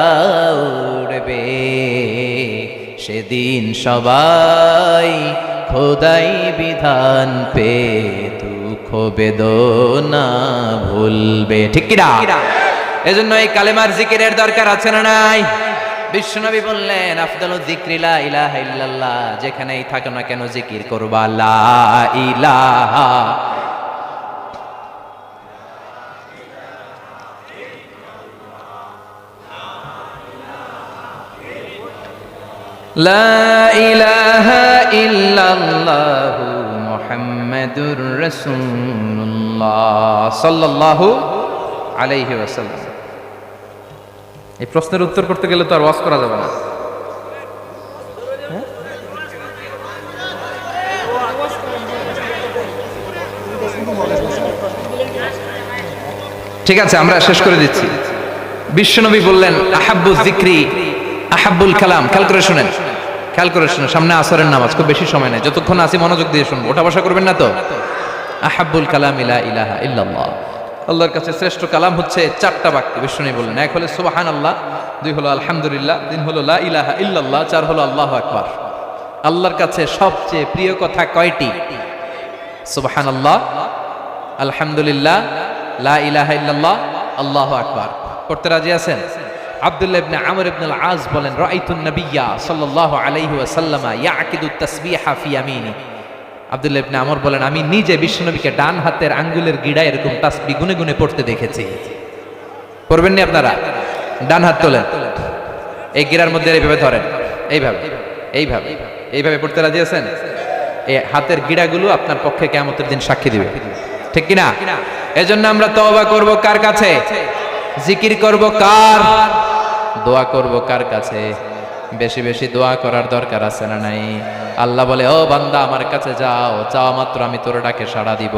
উড়বে, সেদিন সবাই খোদাই বিধান পে দুঃখ বেদনা ভুলবে, ঠিক কিনা? এজন্য এই কালেমার জিকিরের দরকার আছে না নাই? বিশ্বনবী বললেন, আফদালু যিকরি লা ইলাহা ইল্লাল্লাহ, যেখানেই থাকো না কেন জিকির করবা লা ইলাহা। লা ইলাহা ইল্লাল্লাহু মুহাম্মাদুর রাসূলুল্লাহ সাল্লাল্লাহু আলাইহি ওয়াসাল্লাম। এই প্রশ্নের উত্তর করতে গেলে তো আর ওয়াজ করা যাবে না। ঠিক আছে, আমরা শেষ করে দিচ্ছি। বিশ্বনবী বললেন, আহাব্বু যিকরি আহাব্বুল কালাম। খেয়াল করে শুনেন, খেয়াল করে শুনেন। সামনে আসরের নামাজ, খুব বেশি সময় নেই, যতক্ষণ আসি মনোযোগ দিয়ে শুনবো, ওঠা বসা করবেন না তো। আহাব্বুল কালাম লা ইলাহা ইল্লাল্লাহ। আল্লাহর কাছে শ্রেষ্ঠ কালাম হচ্ছে চারটা বাক্য। বিষ্ণু বললেন, এক হলো সুবহানাল্লাহ, দুই হলো আলহামদুলিল্লাহ, তিন হলো লা ইলাহা ইল্লাল্লাহ, চার হলো আল্লাহু আকবার। আল্লাহর কাছে সবচেয়ে প্রিয় কথা কয়টি? সুবহানাল্লাহ, আলহামদুলিল্লাহ, লা ইলাহা ইল্লাল্লাহ, আল্লাহু আকবার। পড়তে রাজি আছেন? আব্দুল্লাহ ইবনে আমর ইবনে আল আস বলেন, রাআইতুন নাবিয়্যা সাল্লাল্লাহু আলাইহি ওয়াসাল্লাম ইয়াকিদু তাসবিহা ফি ইয়ামিনি। আব্দুল্লাহ ইবনে আমর বলেন, আমি নিজে বিশ্বনবীকে ডান হাতের আঙ্গুলের গিড়ায় এরকম তাসবিহ গুনে গুনে পড়তে দেখেছি। পড়বেন নি আপনারা? ডান হাত তোলেন, এই গিরার মধ্যে এইভাবে ধরেন, এইভাবে এইভাবে এইভাবে পড়তে রাজি আছেন? এই হাতের গিড়াগুলো আপনার পক্ষে কিয়ামতের দিন সাক্ষী দিবে, ঠিক কিনা? এজন্য আমরা তওবা করব কার কাছে? জিকির করব কার? দোয়া করব কার কাছে? বেশি বেশি দোয়া করার দরকার আছে না নাই? আল্লাহ বলে, ও বান্দা আমার কাছে যাও, চাওয়া মাত্র আমি তোর ডাকে সাড়া দিব।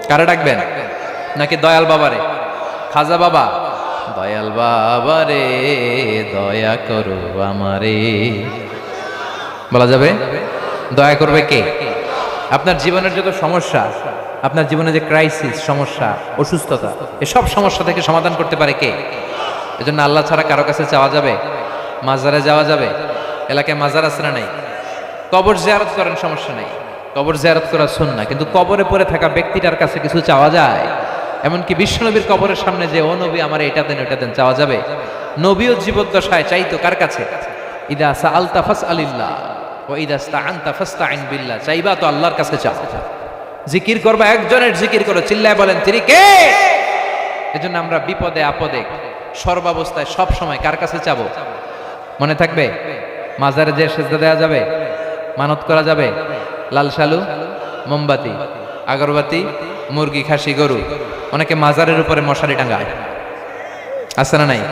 কারে ডাকবেন? নাকি দয়াল বাবারে? খাজা বাবা, দয়াল বাবারে দয়া করো আমারে, বলা যাবে? দয়া করবে কে? আপনার জীবনের যত সমস্যা, আপনার জীবনে যে ক্রাইসিস, সমস্যা, অসুস্থতা, এসব সমস্যা থেকে সমাধান করতে পারে কে? এজন্য আল্লাহ ছাড়া কারো কাছে চাওয়া যাবে? মাজারে যাওয়া যাবে? এলাকায় মাজার আছে না নাই? কবর জিয়ারত করেন, সমস্যা নাই, কবর জিয়ারত করা সুন্নাহ, কিন্তু কবরে পড়ে থাকা ব্যক্তিটার কাছে কিছু চাওয়া যায়? এমনকি বিশ্বনবীর কবরের সামনে যে, ও নবী আমার এটা দেন ওটা দেন, চাওয়া যাবে? নবীও জীবদ্দশায় চাইতো কার কাছে? ইদা সাআলতা ফাসআলিল্লাহ ওয়া ইদা ইসতাআনতা ফাসতাইন বিল্লাহ। চাইবা তো আল্লাহর কাছে চাও। জিকির করবা, একজনের জিকির করো, চিল্লায় বলেন তিনি কে? এজন্য আমরা বিপদে আপদে সর্বাবস্থায় সব সময় কার কাছে চাবো? মনে থাকবে? মাজারে যে সেজদা দেওয়া যাবে, মানত করা যাবে, লাল শালু, মোমবাতি, আগরবাতি, মুরগি, খাসি, গরু। অনেকে মাজারের উপরে মশারি টাঙ্গায়, আছে না নাই?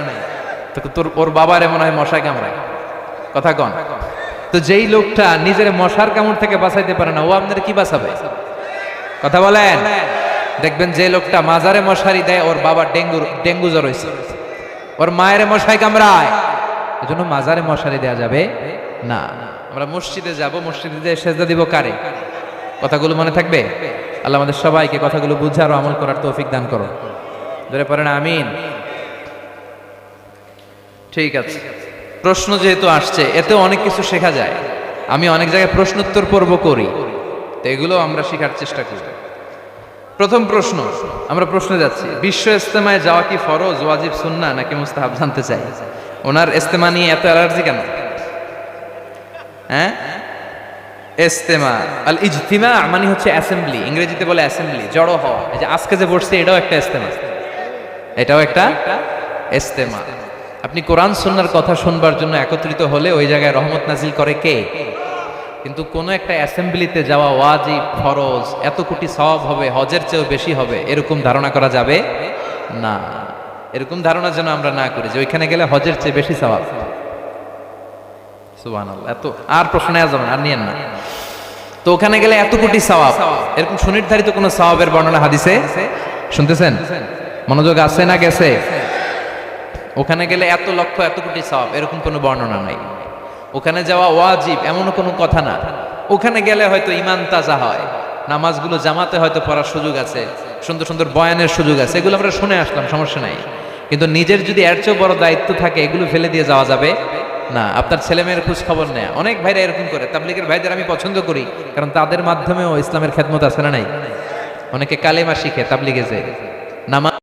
তো তোর ওর বাবারে মনে হয় মশায় কামড়ায়, কথা কন। তো যেই লোকটা নিজের মশার কামড় থেকে বাঁচাইতে পারে না, ও আপনার কি বাঁচাবে? কথা বলেন। দেখবেন যে লোকটা মাজারে মশারি দেয়, ওর বাবা ডেঙ্গু জ্বর হয়েছে, ওর মায়ের মশাই কামড়ায়, এজন্য মাজারে মশারি দেয়া যাবে না। আমরা মসজিদে যাব, মসজিদে যেয়ে সেজদা দিব কারে? কথাগুলো মনে থাকবে? আল্লাহ আমাদের সবাইকে কথাগুলো বুঝে আর আমল করার তৌফিক দান করো। ধরে পড়েন আমিন। ঠিক আছে, প্রশ্ন যেহেতু আসছে, এতে অনেক কিছু শেখা যায়। আমি অনেক জায়গায় প্রশ্নোত্তর পর্ব করি, তো এগুলো আমরা শেখার চেষ্টা করি। প্রথম প্রশ্ন, আমরা প্রশ্নে যাচ্ছি, বিশ্ব ইজতেমায় যাওয়া কি ফরজ, ওয়াজিব, সুন্নাহ নাকি মুস্তাহাব? জানতে চাই। ওনার ইজতেমা নিয়ে এত অ্যালার্জি কেন? হ্যাঁ, ইজতেমা, আল ইজতিমা মানে হচ্ছে অ্যাসেম্বলি, ইংরেজিতে বলে অ্যাসেম্বলি, জড়ো হওয়া। এই যে আজকে যে বসছে, এটাও একটা ইজতেমা, এটাও একটা ইজতেমা। আপনি কোরআন সুন্নাহর কথা শুনবার জন্য একত্রিত হলে ওই জায়গায় রহমত নাজিল করে কে? কিন্তু কোন একটা অ্যাসেম্বলিতে যাওয়া ওয়াজিব ফরজ, এত কোটি সওয়াব হবে, হজের চেয়েও বেশি হবে, এরকম ধারণা করা যাবে না। এরকম ধারণা যেন আমরা না করি যে ওইখানে গেলে হজের চেয়ে বেশি সওয়াব। সুবহানাল্লাহ। এত আর প্রশ্ন যাবেন আর নিয়েন না। তো ওখানে গেলে এত কোটি সওয়াব, এরকম সুনির্ধারিত কোন সওয়াবের বর্ণনা হাদিসে শুনতেছেন? মনোযোগ আছে না গেছে? ওখানে গেলে এত লক্ষ এত কোটি সওয়াব, এরকম কোনো বর্ণনা নাই। ওখানে যাওয়া ওয়াজিব এমনও কোনো কথা না। ওখানে গেলে হয়তো ঈমান তাজা হয়, নামাজগুলো জামাতে হয়তো পড়ার সুযোগ আছে, সুন্দর সুন্দর বয়ানের সুযোগ আছে, এগুলো আমরা শুনে আসলাম, সমস্যা নাই। কিন্তু নিজের যদি এর চেয়েও বড় দায়িত্ব থাকে, এগুলো ফেলে দিয়ে যাওয়া যাবে না। আপনার ছেলে মেয়ের খোঁজ খবর নেয়, অনেক ভাইরা এরকম করে। তাবলীগের ভাইদের আমি পছন্দ করি, কারণ তাদের মাধ্যমেও ইসলামের খেদমত আছে না নাই? অনেকে কালেমা শিখে তাবলীগে যায়, নামাজ